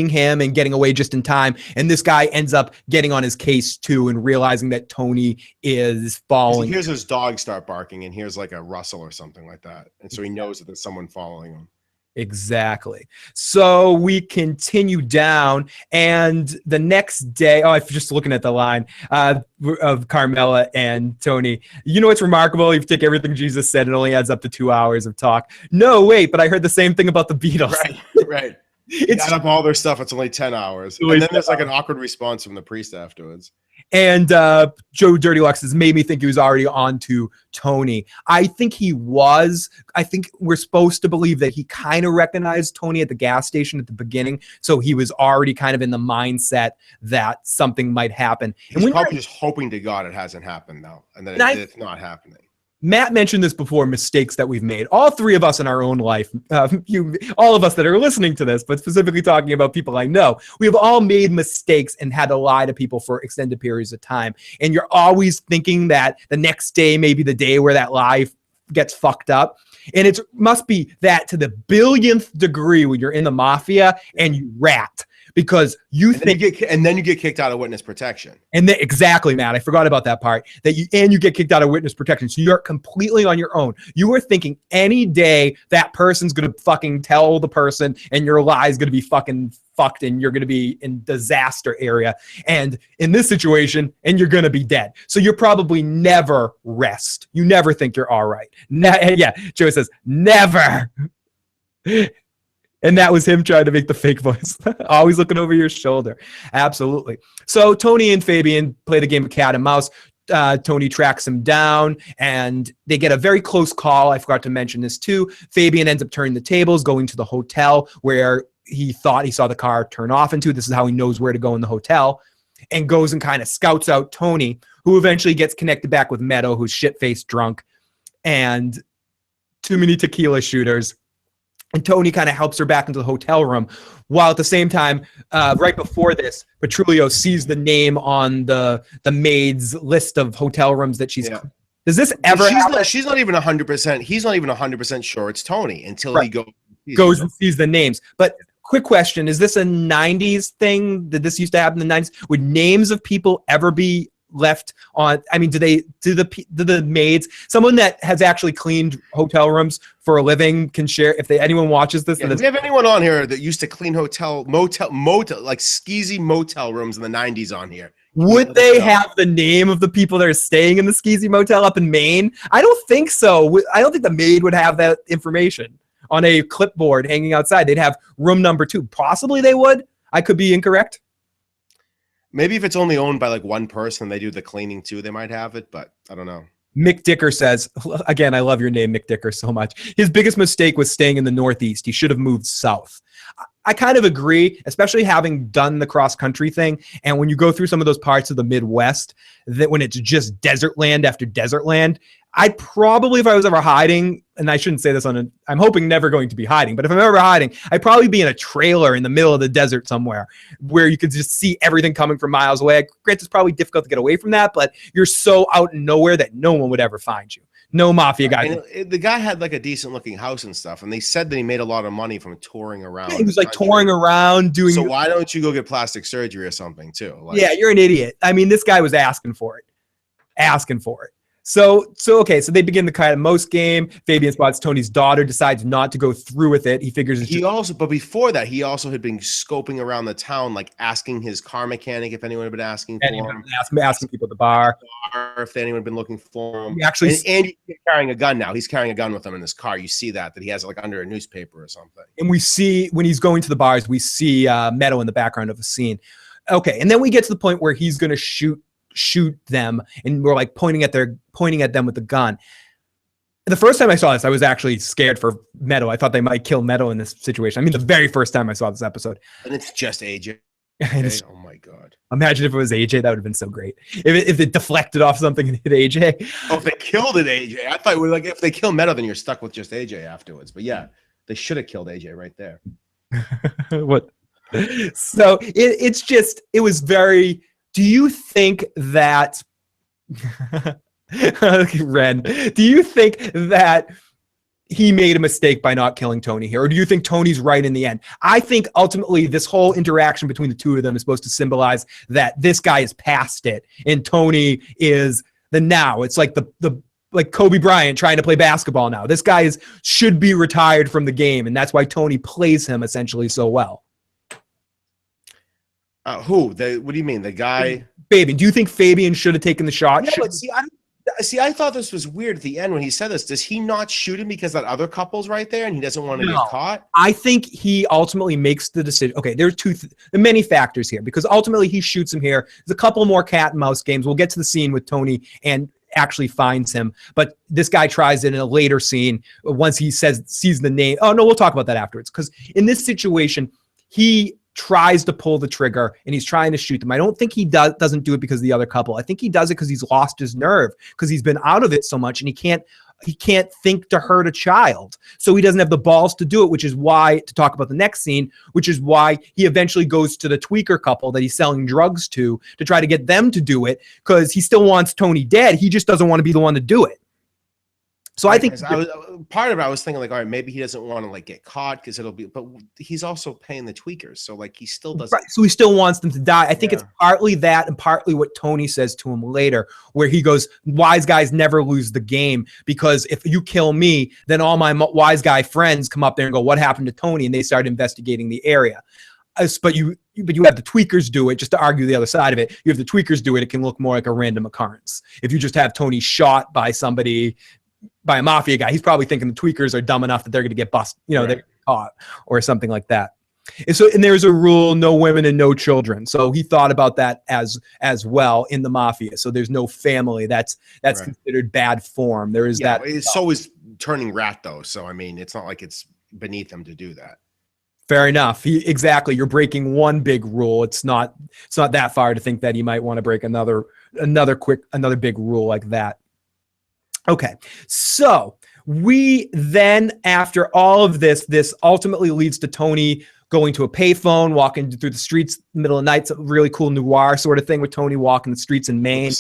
him and getting away just in time, and this guy ends up getting on his case too and realizing that Tony is following. He hears his dog start barking and hears like a rustle or something like that, and so he knows that there's someone following him. Exactly. So we continue down, and the next day, I'm just looking at the line of Carmela and Tony. You know what's remarkable? You take everything Jesus said, it only adds up to 2 hours of talk. No, wait, but I heard the same thing about the Beatles. Right. It's add up all their stuff. It's only 10 hours. And then there's like an awkward response from the priest afterwards. And Joe Dirty Lux has made me think he was already on to Tony. I think he was. I think we're supposed to believe that he kind of recognized Tony at the gas station at the beginning. So he was already kind of in the mindset that something might happen. He's probably just hoping to God it hasn't happened, though. And that it's not happening. Matt mentioned this before, mistakes that we've made. All three of us in our own life, all of us that are listening to this, but specifically talking about people I know, we have all made mistakes and had to lie to people for extended periods of time. And you're always thinking that the next day may be the day where that lie gets fucked up. And it must be that to the billionth degree when you're in the mafia and you rat. Because you think, and then you get kicked out of witness protection. And exactly, Matt. I forgot about that part. You get kicked out of witness protection. So you're completely on your own. You are thinking any day that person's gonna fucking tell the person, and your lie is gonna be fucking fucked, and you're gonna be in disaster area. And in this situation, and you're gonna be dead. So you're probably never rest. You never think you're all right. Yeah, Joe says never. And that was him trying to make the fake voice. Always looking over your shoulder. Absolutely. So Tony and Fabian play the game of cat and mouse. Tony tracks him down, and they get a very close call. I forgot to mention this too. Fabian ends up turning the tables, going to the hotel where he thought he saw the car turn off into. This is how he knows where to go in the hotel, and goes and kind of scouts out Tony, who eventually gets connected back with Meadow, who's shit-faced drunk, and too many tequila shooters. And Tony kind of helps her back into the hotel room, while at the same time, right before this, Petrulio sees the name on the maid's list of hotel rooms that she's. Yeah. Does this ever happen? She's not even 100%. He's not even 100% sure it's Tony until he goes and sees the names. But quick question: is this a '90s thing? Did this used to happen in the '90s? Would names of people ever be left on? I mean, do the maids, someone that has actually cleaned hotel rooms for a living, can share if anyone watches this? Do we have anyone on here that used to clean motel like skeezy motel rooms in the 90s on here? Would they have the name of the people that are staying in the skeezy motel up in Maine? I don't think so. I don't think the maid would have that information on a clipboard hanging outside. They'd have room number 2. Possibly they would. I could be incorrect. Maybe if it's only owned by like one person, they do the cleaning too, they might have it, but I don't know. Mick Dicker says, again, I love your name, Mick Dicker, so much. His biggest mistake was staying in the Northeast. He should have moved south. I kind of agree, especially having done the cross-country thing. And when you go through some of those parts of the Midwest, that when it's just desert land after desert land, I'd probably, if I was ever hiding, and I shouldn't say this I'm hoping never going to be hiding, but if I'm ever hiding, I'd probably be in a trailer in the middle of the desert somewhere where you could just see everything coming from miles away. Granted, it's probably difficult to get away from that, but you're so out in nowhere that no one would ever find you. No mafia guy. And the guy had like a decent looking house and stuff, and they said that he made a lot of money from touring around. He was like touring around doing. So why don't you go get plastic surgery or something too? Like, yeah, you're an idiot. I mean, this guy was asking for it. So okay, so they begin the kind of most game. Fabian spots Tony's daughter, decides not to go through with it. He figures but before that, he also had been scoping around the town, like asking his car mechanic if anyone had been asking for him, asking people at the bar if anyone had been looking for him. He actually, and he's carrying a gun now. He's carrying a gun with him in his car. You see that he has it like under a newspaper or something. And we see when he's going to the bars, we see Meadow in the background of the scene. Okay, and then we get to the point where he's going to shoot them, and we're like pointing at them with the gun. The first time I saw this, I was actually scared for Meadow. I thought they might kill Meadow in this situation. I mean, the very first time I saw this episode. And it's just AJ. Oh my God. Imagine if it was AJ. That would have been so great. If it deflected off something and hit AJ. Oh, if they killed it, AJ. I thought like if they kill Meadow, then you're stuck with just AJ afterwards. But yeah, they should have killed AJ right there. What? So it was very. Do you think that Ren? Do you think that he made a mistake by not killing Tony here, or do you think Tony's right in the end? I think ultimately this whole interaction between the two of them is supposed to symbolize that this guy is past it and Tony is the now. It's like the like Kobe Bryant trying to play basketball now. This guy should be retired from the game, and that's why Tony plays him essentially so well. What do you mean? The guy? Fabian. Do you think Fabian should have taken the shot? Yeah, but I thought this was weird at the end when he said this. Does he not shoot him because that other couple's right there and he doesn't want to get caught? I think he ultimately makes the decision. Okay, there's many factors here because ultimately he shoots him here. There's a couple more cat and mouse games. We'll get to the scene with Tony and actually finds him, but this guy tries it in a later scene once he sees the name. Oh no, we'll talk about that afterwards because in this situation, he tries to pull the trigger and he's trying to shoot them. I don't think he doesn't do it because of the other couple. I think he does it because he's lost his nerve because he's been out of it so much and he can't think to hurt a child. So he doesn't have the balls to do it, which is why, to talk about the next scene, which is why he eventually goes to the tweaker couple that he's selling drugs to try to get them to do it because he still wants Tony dead. He just doesn't want to be the one to do it. So I think part of it, I was thinking like, all right, maybe he doesn't want to like get caught because but he's also paying the tweakers. So like he still doesn't. Right, so he still wants them to die. I think it's partly that and partly what Tony says to him later, where he goes, wise guys never lose the game because if you kill me, then all my wise guy friends come up there and go, what happened to Tony? And they start investigating the area. But you have the tweakers do it just to argue the other side of it. You have the tweakers do it. It can look more like a random occurrence. If you just have Tony shot by somebody, by a mafia guy, he's probably thinking the tweakers are dumb enough that they're going to get busted, they're going to get caught or something like that. And there's a rule, no women and no children. So he thought about that as well in the mafia. So there's no family. That's considered bad form. There is that. It's always turning rat though. So, I mean, it's not like it's beneath them to do that. Fair enough. Exactly. You're breaking one big rule. It's not that far to think that he might want to break another big rule like that. Okay, so we then, after all of this ultimately leads to Tony going to a payphone, walking through the streets in the middle of the night. It's a really cool noir sort of thing with Tony walking the streets in Maine.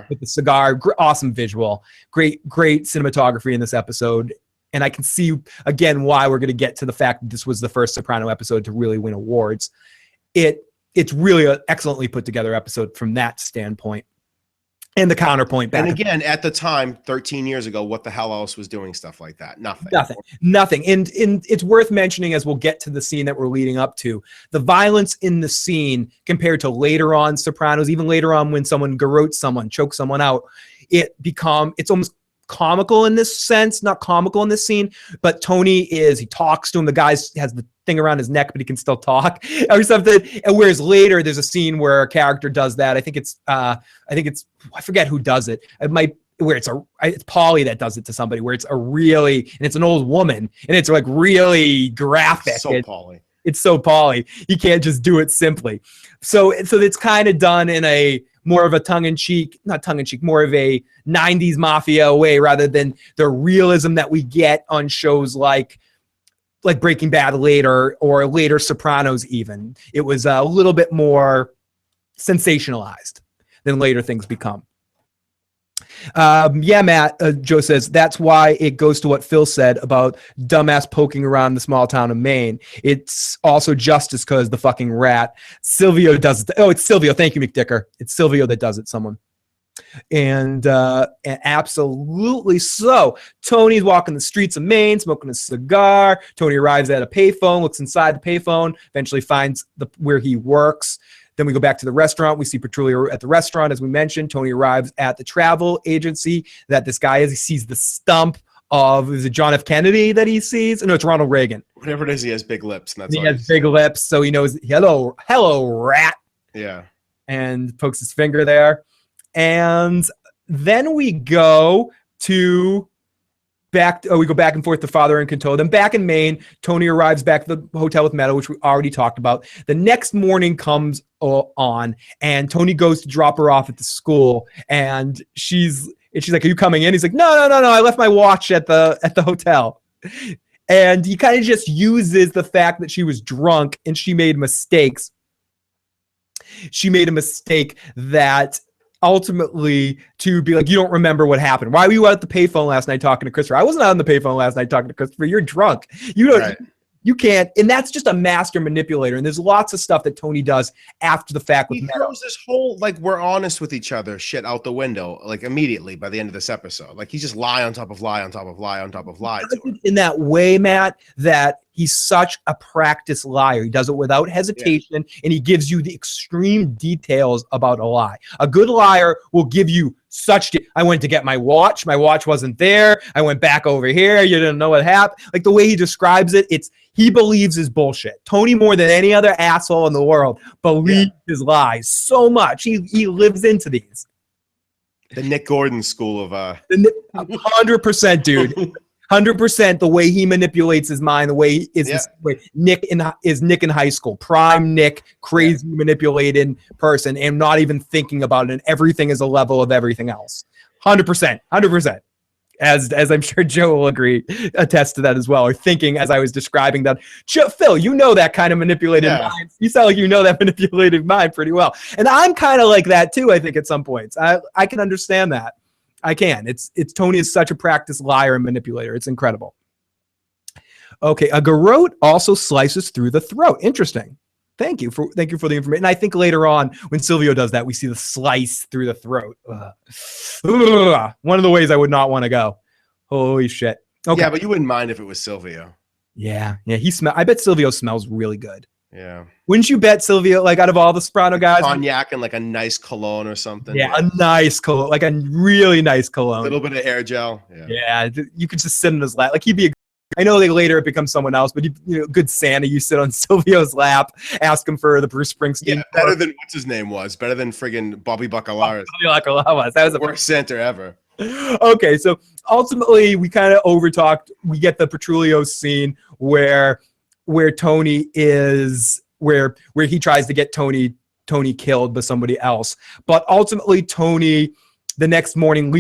With the cigar. Awesome visual. Great cinematography in this episode. And I can see, again, why we're going to get to the fact that this was the first Soprano episode to really win awards. It's really an excellently put together episode from that standpoint. And the counterpoint back. And again, at the time, 13 years ago, what the hell else was doing stuff like that? Nothing. And it's worth mentioning as we'll get to the scene that we're leading up to. The violence in the scene compared to later on Sopranos, even later on when someone garrotes someone, chokes someone out, it's almost comical in this sense, not comical in this scene, but Tony he talks to him. The guy has the thing around his neck, but he can still talk or something. And whereas later there's a scene where a character does that. I think it's I forget who does it. It might where it's Paulie that does it to somebody where it's it's an old woman and it's like really graphic. Paulie. It's so Paulie. He can't just do it simply. So it's kind of done in a more of a more of a 90s mafia way rather than the realism that we get on shows like Breaking Bad later or later Sopranos even. It was a little bit more sensationalized than later things become. Yeah, Matt, Joe says, that's why it goes to what Phil said about dumbass poking around the small town of Maine. It's also justice because the fucking rat. Silvio does it. Oh, it's Silvio. Thank you, McDicker. It's Silvio that does it, someone. And absolutely so. Tony's walking the streets of Maine, smoking a cigar. Tony arrives at a payphone, looks inside the payphone, eventually finds where he works. Then we go back to the restaurant. We see Petrulio at the restaurant. As we mentioned, Tony arrives at the travel agency that this guy is. He sees the stump of, is it John F. Kennedy that he sees? No, it's Ronald Reagan. Whatever it is, he has big lips. And he has big lips, so he knows, hello, rat. Yeah. And pokes his finger there. And then we go back and forth to Father and Canto. Then back in Maine, Tony arrives back at the hotel with Meadow, which we already talked about. The next morning comes on, and Tony goes to drop her off at the school, and she's like, "Are you coming in?" He's like, No. I left my watch at the hotel." And he kind of just uses the fact that she was drunk and she made mistakes. She made a mistake that ultimately to be like, you don't remember what happened. Why were you out at the payphone last night talking to Christopher? I wasn't out on the payphone last night talking to Christopher. You're drunk. You don't. Right. You can't. And that's just a master manipulator. And there's lots of stuff that Tony does after the fact. He throws this whole, like, we're honest with each other shit out the window, like, immediately by the end of this episode. Like, he's just lie on top of lie on top of lie on top of lie. In that way, Matt, that he's such a practiced liar. He does it without hesitation, and he gives you the extreme details about a lie. A good liar will give you I went to get my watch. My watch wasn't there. I went back over here. You didn't know what happened. Like, the way he describes it, he believes his bullshit. Tony, more than any other asshole in the world, believes his lies so much. He lives into these. The Nick Gordon school of 100%, dude. 100% the way he manipulates his mind, the way Nick in high school, prime Nick, crazy manipulated person, and not even thinking about it, and everything is a level of everything else. 100%. As I'm sure Joe will attest to that as well, or thinking as I was describing that. Phil, you know that kind of manipulated mind. You sound like you know that manipulated mind pretty well. And I'm kind of like that too, I think, at some points. I can understand that. I can. It's Tony is such a practiced liar and manipulator. It's incredible. Okay, a garrote also slices through the throat. Interesting. Thank you for the information. And I think later on, when Silvio does that, we see the slice through the throat. Ugh. One of the ways I would not want to go. Holy shit. Okay. Yeah, but you wouldn't mind if it was Silvio. Yeah. I bet Silvio smells really good. Yeah. Wouldn't you bet Silvio, like, out of all the Soprano guys? Cognac and like a nice cologne or something. Yeah, a nice cologne, like a really nice cologne. A little bit of hair gel. Yeah, you could just sit in his lap. Like, he'd be I know they later it becomes someone else, but good Santa, you sit on Silvio's lap, ask him for the Bruce Springsteen. Yeah, better than what's his name was. Better than friggin' Bobby Bacalaris. Bobby Bacalaris. That was the worst Santa ever. Okay, so ultimately we kind of overtalked. We get the Petrulio scene where Tony is where he tries to get Tony killed by somebody else. But ultimately Tony, the next morning,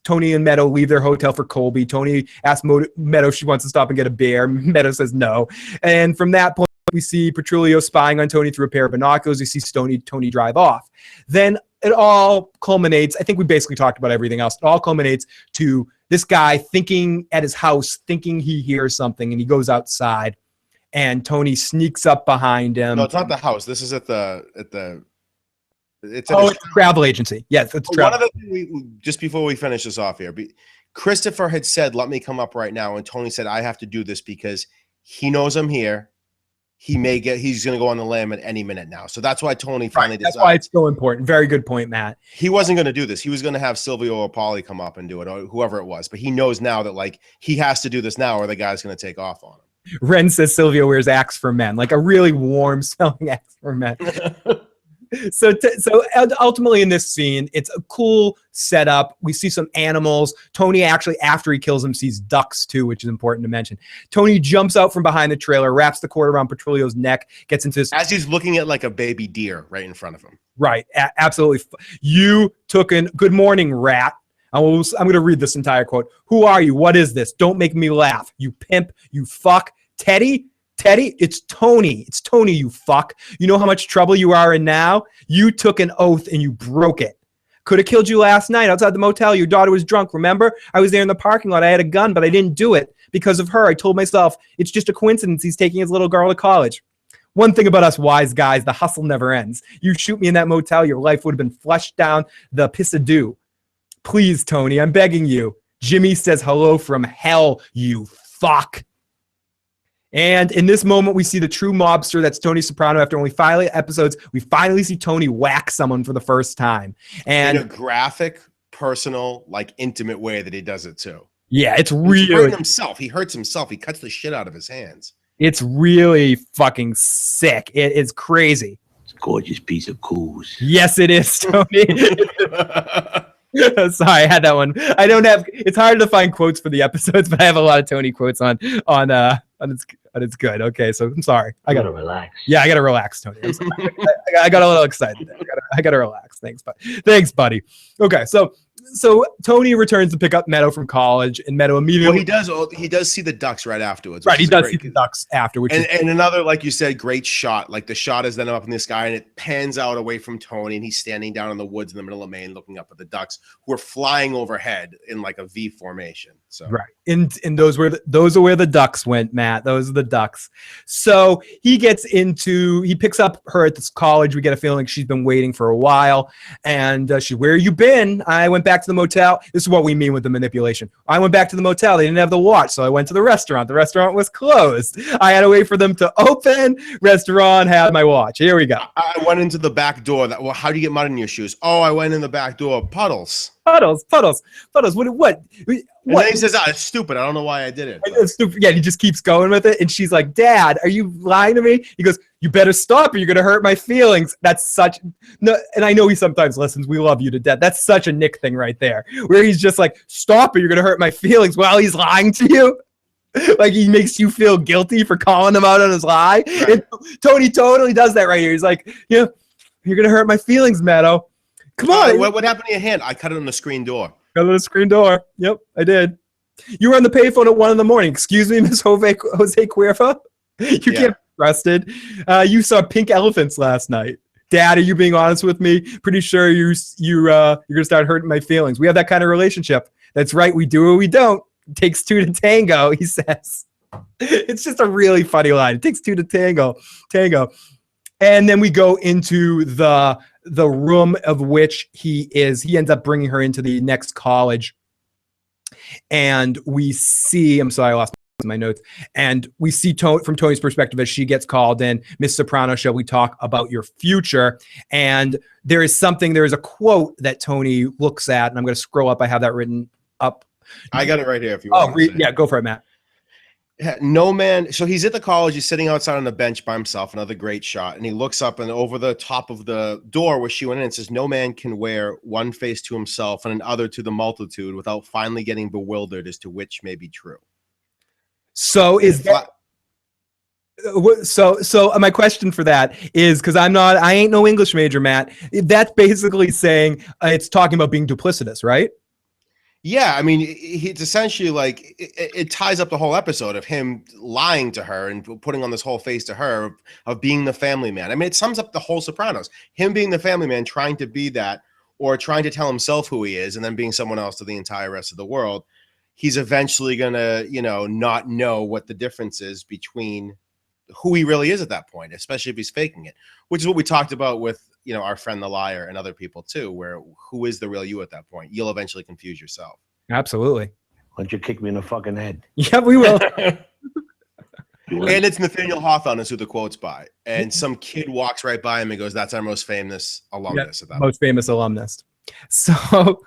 Tony and Meadow leave their hotel for Colby. Tony asks Meadow if she wants to stop and get a beer. Meadow says no. And from that point, we see Petrulio spying on Tony through a pair of binoculars. We see Tony drive off. Then it all culminates. I think we basically talked about everything else. It all culminates to this guy thinking at his house, thinking he hears something, and he goes outside. And Tony sneaks up behind him. No, it's not the house. This is at the it's a travel agency. Yes, it's travel. One of the things just before we finish this off here, Christopher had said, "Let me come up right now," and Tony said, "I have to do this because he knows I'm here. He's going to go on the lam at any minute now." So that's why Tony finally decided. That's why it's so important. Very good point, Matt. He wasn't going to do this. He was going to have Silvio or Paulie come up and do it, or whoever it was. But he knows now that, like, he has to do this now, or the guy's going to take off on him. Ren says Silvio wears Axe for Men, like a really warm smelling Axe for Men. So ultimately in this scene, it's a cool setup. We see some animals. Tony actually, after he kills him, sees ducks too, which is important to mention. Tony jumps out from behind the trailer, wraps the cord around Petrulio's neck, gets into this. As he's looking at like a baby deer right in front of him. Right. Absolutely. You took in, good morning, rat. I'm going to read this entire quote. Who are you? What is this? Don't make me laugh. You pimp. You fuck. Teddy, it's Tony. It's Tony, you fuck. You know how much trouble you are in now? You took an oath and you broke it. Could have killed you last night outside the motel. Your daughter was drunk, remember? I was there in the parking lot. I had a gun, but I didn't do it because of her. I told myself it's just a coincidence he's taking his little girl to college. One thing about us wise guys, the hustle never ends. You shoot me in that motel, your life would have been flushed down the piss-a-doo. Please, Tony, I'm begging you. Jimmy says hello from hell, you fuck. And in this moment, we see the true mobster. That's Tony Soprano. After only 5 episodes, we finally see Tony whack someone for the first time. And in a graphic, personal, like intimate way that he does it too. Yeah, it's He's really hurting himself. He hurts himself. He cuts the shit out of his hands. It's really fucking sick. It is crazy. It's a gorgeous piece of coos. Yes, it is, Tony. Sorry, I had that one. I don't have. It's hard to find quotes for the episodes, but I have a lot of Tony quotes on it's good. Okay, so I'm sorry. I gotta relax. Yeah, I gotta relax, Tony. I'm sorry. I got a little excited there. I gotta relax. Thanks, buddy. Okay, so Tony returns to pick up Meadow from college, and Meadow immediately. Well, he does see the ducks right afterwards. Right, he does see the ducks after, and another, like you said, great shot. Like the shot is then up in the sky, and it pans out away from Tony, and he's standing down in the woods in the middle of Maine, looking up at the ducks who are flying overhead in like a V formation. So right, and those are where the ducks went, Matt. Those are the ducks. So he picks up her at this college. We get a feeling like she's been waiting for a while, and where you been? I went back to the motel. This is what we mean with the manipulation. I went back to the motel. They didn't have the watch, so I went to the restaurant. The restaurant was closed. I had to wait for them to open. Restaurant had my watch. Here we go. I went into the back door. Well, how do you get mud in your shoes? Oh, I went in the back door. Puddles. What? And then he says, it's stupid. I don't know why I did it. It's stupid. Yeah, he just keeps going with it. And she's like, Dad, are you lying to me? He goes, you better stop or you're going to hurt my feelings. That's such no. And I know he sometimes listens. We love you to death. That's such a Nick thing right there, where he's just like, stop or you're going to hurt my feelings while he's lying to you. Like he makes you feel guilty for calling him out on his lie. Right. And Tony totally does that right here. He's like, yeah, you're going to hurt my feelings, Meadow. Come on. What happened to your hand? I cut it on the screen door. Got on the screen door. Yep, I did. You were on the payphone at 1 a.m. Excuse me, Miss Jose Cuervo? You can't be trusted. You saw pink elephants last night. Dad, are you being honest with me? Pretty sure you're gonna start hurting my feelings. We have that kind of relationship. That's right. We do or we don't. It takes two to tango, he says. It's just a really funny line. It takes two to tango. And then we go into the room of which he ends up bringing her into the next college. And we see, I'm sorry, I lost my notes. And we see from Tony's perspective as she gets called in, Miss Soprano, shall we talk about your future? And there is a quote that Tony looks at, and I'm going to scroll up. I have that written up. I got it right here if you want. Yeah, go for it, Matt. Yeah, no man. So he's at the college. He's sitting outside on the bench by himself. Another great shot. And he looks up and over the top of the door where she went in and says, no man can wear one face to himself and another to the multitude without finally getting bewildered as to which may be true. So my question for that is, because I ain't no English major, Matt. That's basically saying it's talking about being duplicitous, right? Yeah, I mean, it's essentially like it ties up the whole episode of him lying to her and putting on this whole face to her of being the family man. I mean, it sums up the whole Sopranos. Him being the family man, trying to be that, or trying to tell himself who he is, and then being someone else to the entire rest of the world. He's eventually gonna, not know what the difference is between who he really is at that point, especially if he's faking it, which is what we talked about with our friend the liar and other people too, where who is the real you at that point? You'll eventually confuse yourself. Absolutely. Why don't you kick me in the fucking head? Yeah, we will. And it's Nathaniel Hawthorne is who the quote's by. And some kid walks right by him and goes, that's our most famous alumnus. Yep, most famous alumnus. So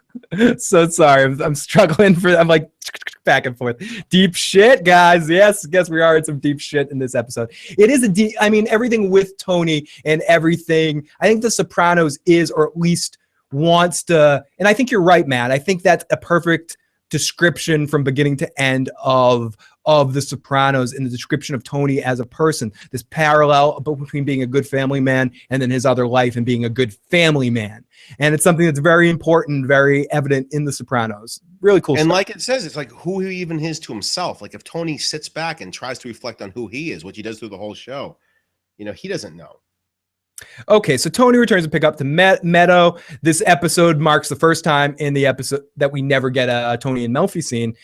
sorry. I'm struggling I'm like back and forth. Deep shit, guys. Yes, guess we are in some deep shit in this episode. It is everything with Tony and everything. I think The Sopranos is, or at least wants to, and I think you're right, Matt. I think that's a perfect description from beginning to end of The Sopranos, in the description of Tony as a person. This parallel between being a good family man and then his other life and being a good family man. And it's something that's very important, very evident in The Sopranos. Really cool and stuff. Like it says, it's like who he even is to himself. Like if Tony sits back and tries to reflect on who he is, which he does through the whole show, he doesn't know. Okay, so Tony returns to pick up to Meadow. This episode marks the first time in the episode that we never get a Tony and Melfi scene,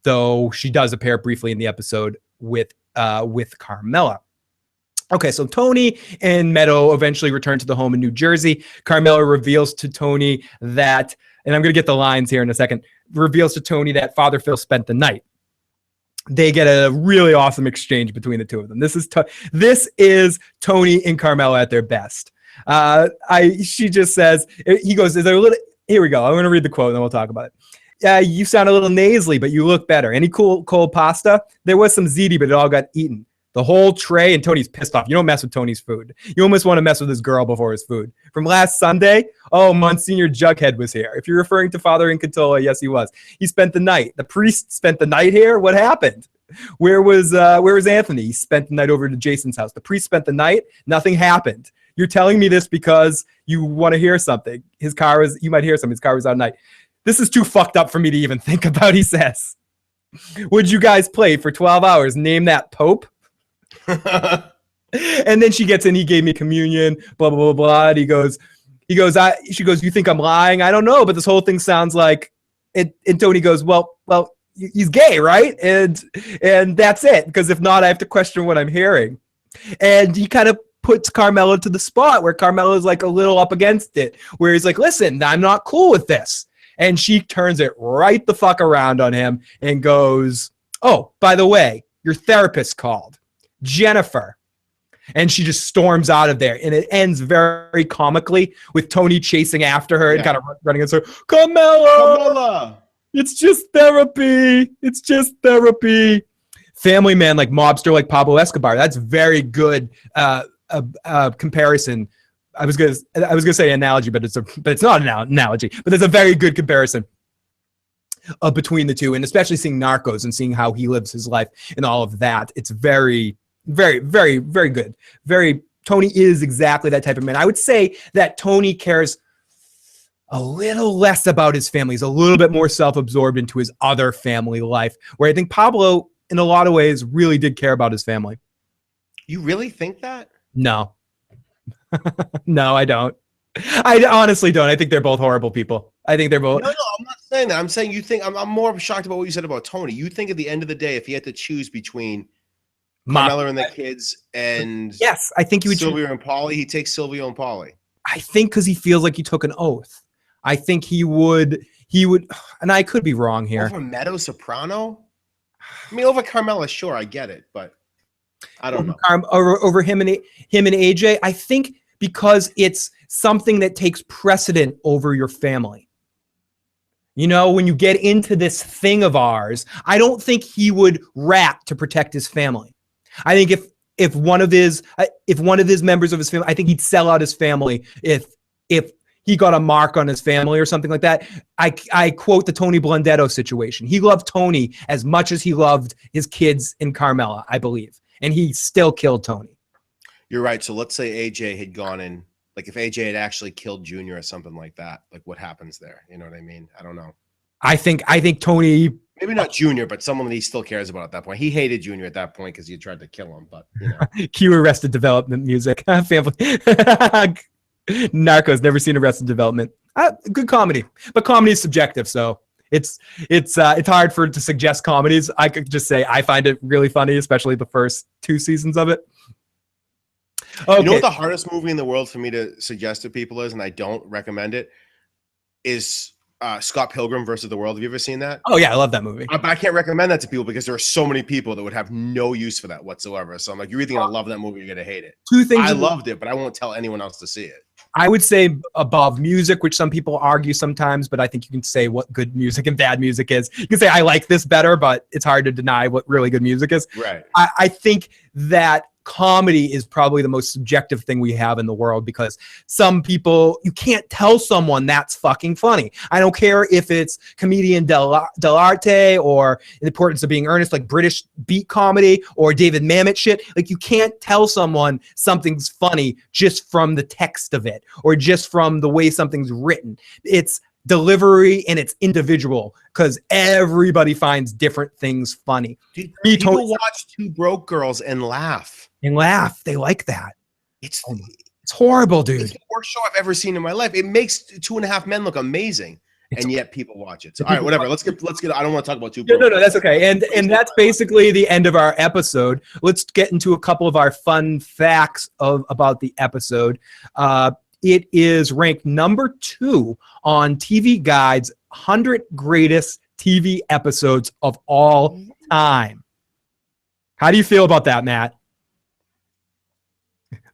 though she does appear briefly in the episode with Carmela. Okay, so Tony and Meadow eventually return to the home in New Jersey. Carmela reveals to Tony that, and I'm going to get the lines here in a second, reveals to Tony that Father Phil spent the night. They get a really awesome exchange between the two of them. This is Tony and Carmela at their best. She just says, he goes, is there a little, here we go. I'm going to read the quote and then we'll talk about it. You sound a little nasally, but you look better. Any cold pasta? There was some ziti, but it all got eaten. The whole tray, and Tony's pissed off. You don't mess with Tony's food. You almost want to mess with this girl before his food. From last Sunday, Monsignor Jughead was here. If you're referring to Father Incantola, yes, he was. He spent the night. The priest spent the night here? What happened? Where was Anthony? He spent the night over to Jason's house. The priest spent the night. Nothing happened. You're telling me this because you want to hear something. You might hear something. His car was out at night. This is too fucked up for me to even think about, he says. Would you guys play for 12 hours? Name that Pope? And then she gets in, he gave me communion, blah, blah, blah, blah. And she goes, you think I'm lying? I don't know, but this whole thing sounds like it. And Tony goes, well, he's gay, right? And that's it. Because if not, I have to question what I'm hearing. And he kind of puts Carmela to the spot where Carmela is like a little up against it, where he's like, listen, I'm not cool with this. And she turns it right the fuck around on him and goes, oh, by the way, your therapist called. Jennifer. And she just storms out of there. And it ends very comically with Tony chasing after her and kind of running against her. Carmela! It's just therapy. It's just therapy. Family man, like mobster, like Pablo Escobar. That's very good comparison. I was gonna say analogy, but it's not an analogy. But there's a very good comparison between the two, and especially seeing Narcos and seeing how he lives his life and all of that. It's very, very, very, very good. Tony is exactly that type of man. I would say that Tony cares a little less about his family. He's a little bit more self-absorbed into his other family life, where I think Pablo, in a lot of ways, really did care about his family. You really think that? No. No, I don't. I honestly don't. I think they're both horrible people. I think they're both. No, I'm not saying that. I'm saying you think. I'm more shocked about what you said about Tony. You think at the end of the day, if he had to choose between Carmela and the kids and yes, I think you would Sylvia and Paulie, he takes Sylvia and Paulie. I think because he feels like he took an oath. I think he would, and I could be wrong here. Over Meadow Soprano? I mean, over Carmela, sure, I get it, but I don't know. Over him and AJ, I think because it's something that takes precedent over your family. You know, when you get into this thing of ours, I don't think he would rat to protect his family. I think if one of his members of his family, I think he'd sell out his family if he got a mark on his family or something like that. I quote the Tony Blundetto situation. He loved Tony as much as he loved his kids and Carmela, I believe. And he still killed Tony. You're right. So let's say AJ had gone in, like if AJ had actually killed Junior or something like that, like what happens there? You know what I mean? I don't know. I think Tony, maybe not Junior, but someone that he still cares about at that point. He hated Junior at that point because he tried to kill him, but you know. Cue Arrested Development music. Family. Narcos, never seen Arrested Development. Good comedy, but comedy is subjective, so it's hard to suggest comedies. I could just say I find it really funny, especially the first 2 seasons of it. Okay. You know what the hardest movie in the world for me to suggest to people is, and I don't recommend it, is Scott Pilgrim versus the World. Have you ever seen that? Oh yeah, I love that movie. But I can't recommend that to people because there are so many people that would have no use for that whatsoever. So I'm like, you're either gonna love that movie or you're gonna hate it. 2 things. I loved it, but I won't tell anyone else to see it. I would say above music, which some people argue sometimes, but I think you can say what good music and bad music is. You can say I like this better, but it's hard to deny what really good music is. Right. I think that comedy is probably the most subjective thing we have in the world because some people, you can't tell someone that's fucking funny. I don't care if it's comedian Dell'Arte or The Importance of Being Earnest, like British beat comedy or David Mamet shit. Like you can't tell someone something's funny just from the text of it or just from the way something's written. It's delivery and it's individual because everybody finds different things funny. Dude, people watch Two Broke Girls and laugh. They like that. It's It's horrible, dude. It's the worst show I've ever seen in my life. It makes 2.5 Men look amazing, and yet people watch it. So, all right, whatever. Let's get. I don't want to talk about No, that's okay. And that's basically the end of our episode. Let's get into a couple of our fun facts about the episode. It is ranked number 2 on TV Guide's 100 greatest TV episodes of all time. How do you feel about that, Matt?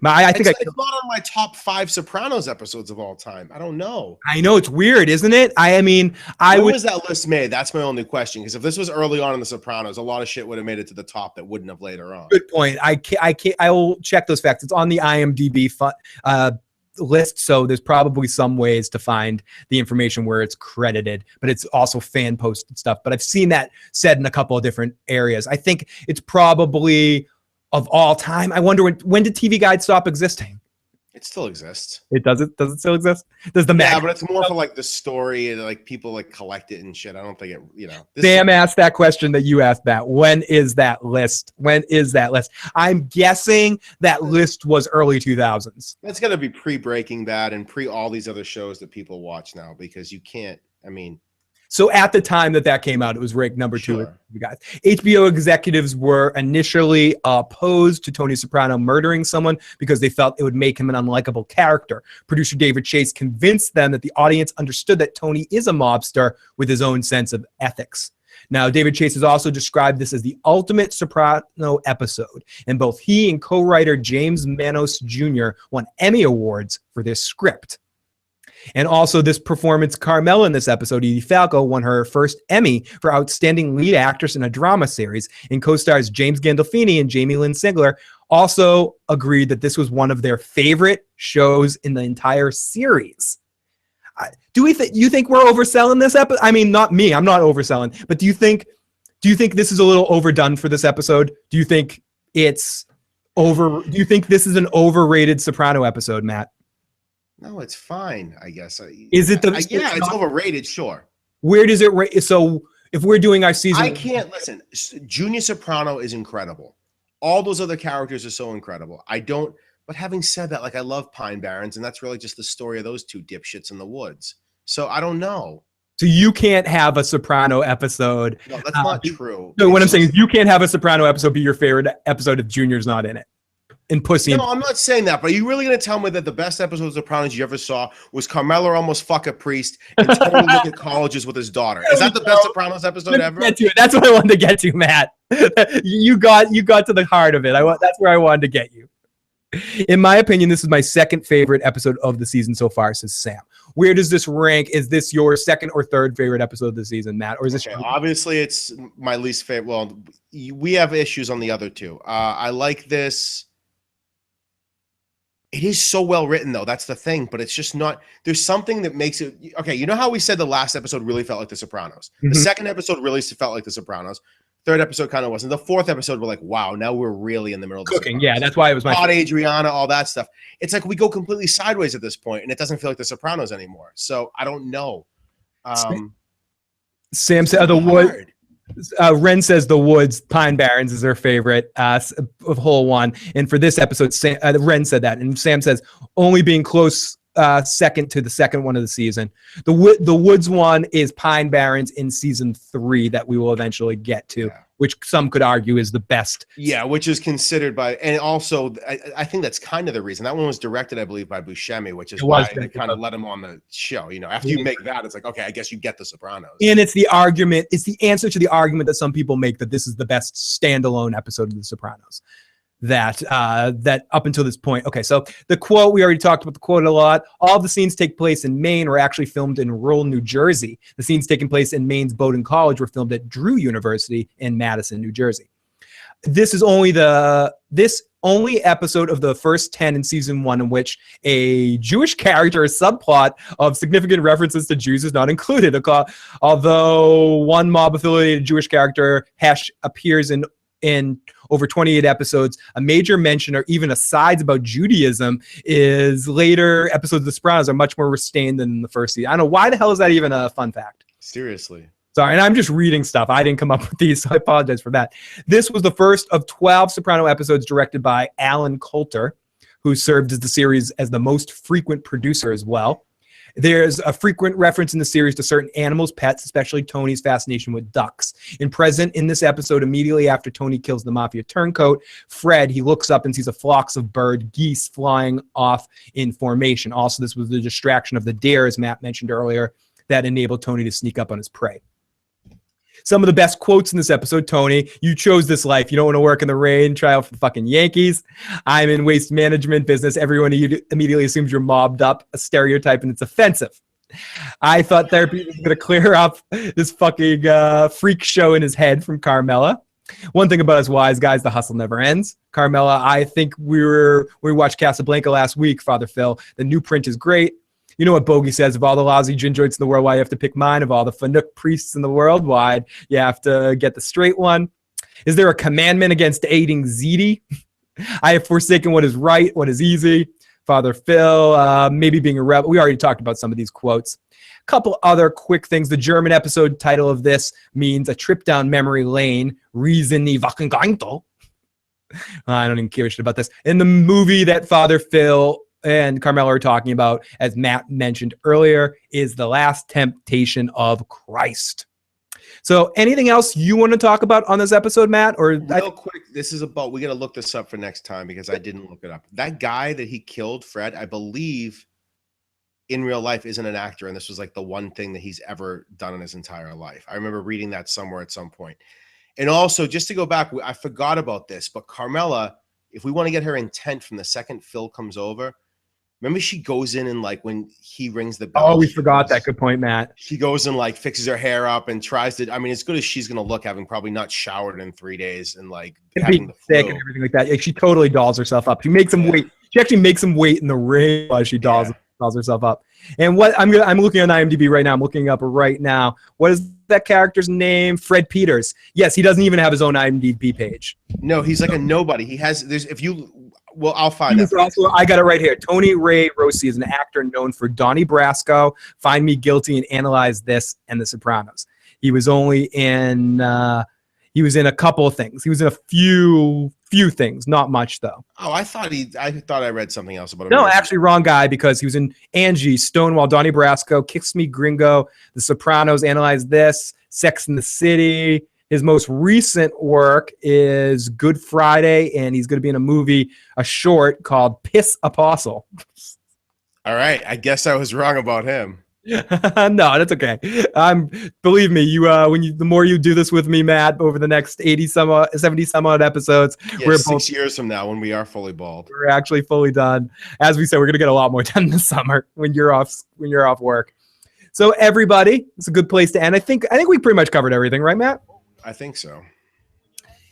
I think it's not on my top 5 Sopranos episodes of all time. I don't know. I know it's weird, isn't it? When was that list made? That's my only question. Because if this was early on in the Sopranos, a lot of shit would have made it to the top that wouldn't have later on. Good point. I will check those facts. It's on the IMDb list, so there's probably some ways to find the information where it's credited, but it's also fan posted stuff. But I've seen that said in a couple of different areas. I think it's probably of all time. I wonder when did TV Guide stop existing? It still exists. Does it still exist? Does the mag? Yeah, but it's more for like the story and like people like collect it and shit. I don't think it, Sam asked that question that you asked, Matt. When is that list? I'm guessing that list was early 2000s. That's got to be pre-Breaking Bad and pre all these other shows that people watch now, because you can't, So at the time that came out, it was ranked number 2 with you guys. HBO executives were initially opposed to Tony Soprano murdering someone because they felt it would make him an unlikable character. Producer David Chase convinced them that the audience understood that Tony is a mobster with his own sense of ethics. Now, David Chase has also described this as the ultimate Soprano episode, and both he and co-writer James Manos Jr. won Emmy Awards for this script. And also this performance, Carmela in this episode, Edie Falco, won her first Emmy for Outstanding Lead Actress in a Drama Series, and co-stars James Gandolfini and Jamie Lynn Sigler also agreed that this was one of their favorite shows in the entire series. You think we're overselling this episode? I mean, not me. I'm not overselling. But do you think this is a little overdone for this episode? Do you think it's over? Do you think this is an overrated Soprano episode, Matt? No, it's fine, I guess. Is it it's overrated, sure. Where does it rate? So if we're doing our season, I can't listen. Junior Soprano is incredible. All those other characters are so incredible. But having said that, like, I love Pine Barrens, and that's really just the story of those two dipshits in the woods. So I don't know. So you can't have a Soprano episode. No, that's not true. No, what I'm saying is you can't have a Soprano episode be your favorite episode if Junior's not in it. And Pussy. No, I'm not saying that, but are you really going to tell me that the best episode of Sopranos you ever saw was Carmela almost fuck a priest and Tony look at colleges with his daughter? Is that the best Sopranos episode ever? That's what I wanted to get to, Matt. You got to the heart of it. That's where I wanted to get you. In my opinion, this is my second favorite episode of the season so far, says Sam. Where does this rank? Is this your second or third favorite episode of the season, Matt? Or is this obviously it's my least favorite. Well, we have issues on the other two. I like this. It is so well written, though. That's the thing. But it's just not. There's something that makes it. Okay, you know how we said the last episode really felt like The Sopranos? Mm-hmm. The second episode really felt like The Sopranos. Third episode kind of wasn't. The fourth episode, we're like, wow, now we're really in the middle of cooking. Yeah, that's why it was my favorite. Adriana, all that stuff. It's like we go completely sideways at this point, and it doesn't feel like The Sopranos anymore. So I don't know. Sam said the wood. Ren says The Woods, Pine Barrens is her favorite of whole one. And for this episode, Ren said that. And Sam says only being close second to the second one of the season. The Woods one is Pine Barrens in season 3 that we will eventually get to, which some could argue is the best. Yeah, which is considered by, and also I think that's kind of the reason. That one was directed, I believe, by Buscemi, which is why they kind of let him on the show. You know, after you make that, it's like, okay, I guess you get The Sopranos. And it's the argument, it's the answer to the argument that some people make that this is the best standalone episode of The Sopranos. That up until this point. Okay, so the quote, we already talked about the quote a lot. All the scenes take place in Maine were actually filmed in rural New Jersey. The scenes taking place in Maine's Bowdoin College were filmed at Drew University in Madison, New Jersey. This is only episode of the first 10 in season 1 in which a Jewish character, a subplot of significant references to Jews is not included. Although one mob-affiliated Jewish character appears in over 28 episodes, a major mention or even asides about Judaism is later episodes of The Sopranos are much more restrained than the first season. I don't know, why the hell is that even a fun fact? Seriously. Sorry, and I'm just reading stuff. I didn't come up with these, so I apologize for that. This was the first of 12 Soprano episodes directed by Alan Coulter, who served as the series as the most frequent producer as well. There's a frequent reference in the series to certain animals, pets, especially Tony's fascination with ducks. Present in this episode, immediately after Tony kills the mafia turncoat, Fred, he looks up and sees a flocks of bird geese flying off in formation. Also, this was the distraction of the deer, as Matt mentioned earlier, that enabled Tony to sneak up on his prey. Some of the best quotes in this episode: Tony, you chose this life. You don't want to work in the rain, try out for the fucking Yankees. I'm in waste management business. Everyone immediately assumes you're mobbed up, a stereotype, and it's offensive. I thought therapy was going to clear up this fucking freak show in his head from Carmela. One thing about us wise guys, the hustle never ends. Carmela, I think we watched Casablanca last week, Father Phil. The new print is great. You know what Bogey says, of all the lousy gin joints in the world, why you have to pick mine? Of all the Fanuc priests in the world, why you have to get the straight one? Is there a commandment against aiding Ziti? I have forsaken what is right, what is easy. Father Phil, maybe being a rebel. We already talked about some of these quotes. A couple other quick things. The German episode title of this means a trip down memory lane. Reason die Wackenganto. I don't even care shit about this. In the movie that Father Phil and Carmela are talking about, as Matt mentioned earlier, is The Last Temptation of Christ. So anything else you want to talk about on this episode, Matt? Or real quick, this is about, we got to look this up for next time because I didn't look it up. That guy that he killed, Fred, I believe in real life isn't an actor, and this was like the one thing that he's ever done in his entire life. I remember reading that somewhere at some point. And also, just to go back, I forgot about this, but Carmela, if we want to get her intent from the second Phil comes over, remember she goes in and like when he rings the bell. Oh, we forgot that. Good point, Matt. She goes and like fixes her hair up and tries to, I mean, as good as she's going to look, having probably not showered in 3 days and like having the sick flu and everything like that. Like, she totally dolls herself up. She makes him wait. She actually makes him wait in the ring while she dolls herself up. And what I'm looking on IMDb right now. I'm looking up right now. What is that character's name? Fred Peters. Yes, he doesn't even have his own IMDb page. No, he's like a nobody. He has, well, I'll find it. Also, I got it right here. Tony Ray Rossi is an actor known for Donnie Brasco, Find Me Guilty, and Analyze This, and The Sopranos. He was only in a couple of things. He was in a few things, not much though. Oh, I thought I read something else about him. No, actually wrong guy, because he was in Angie, Stonewall, Donnie Brasco, Kiss Me Gringo, The Sopranos, Analyze This, Sex and the City. His most recent work is Good Friday, and he's going to be in a movie, a short called Piss Apostle. All right, I guess I was wrong about him. No, that's okay. Believe me, the more you do this with me, Matt, over the next 70 some odd episodes, we're 6 years from now when we are fully bald. We're actually fully done. As we said, we're going to get a lot more done this summer when you're off work. So everybody, it's a good place to end. I think we pretty much covered everything, right, Matt? I think so.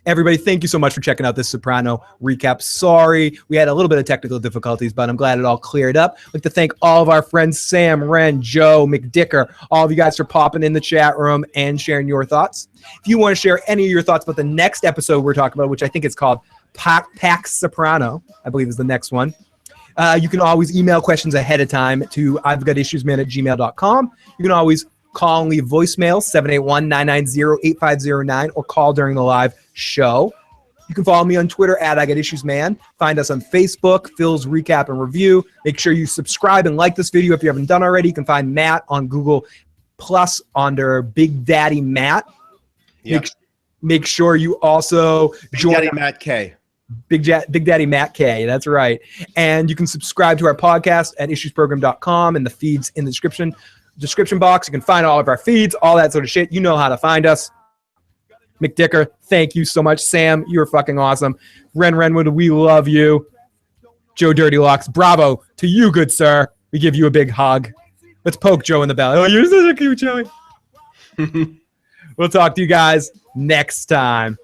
Everybody, thank you so much for checking out this Soprano recap. Sorry, we had a little bit of technical difficulties, but I'm glad it all cleared up. I'd like to thank all of our friends, Sam, Ren, Joe, McDicker, all of you guys for popping in the chat room and sharing your thoughts. If you want to share any of your thoughts about the next episode we're talking about, which I think is called Pax Soprano, I believe is the next one, you can always email questions ahead of time to I'veGotIssuesMan@gmail.com. You can always call and leave voicemail, 781-990-8509, or call during the live show. You can follow me on Twitter @IGotIssuesMan. Find us on Facebook, Phil's Recap and Review. Make sure you subscribe and like this video if you haven't done already. You can find Matt on Google Plus under Big Daddy Matt. Yep. Make sure you also join Daddy Matt K. Big Daddy Matt K. That's right. And you can subscribe to our podcast at issuesprogram.com, and the feeds in the description box. You can find all of our feeds, all that sort of shit. You know how to find us. McDicker, thank you so much. Sam, you're fucking awesome. Renwood, we love you. Joe Dirty Locks, bravo to you, good sir. We give you a big hug. Let's poke Joe in the belly. Oh, you're such a cute Joey. We'll talk to you guys next time.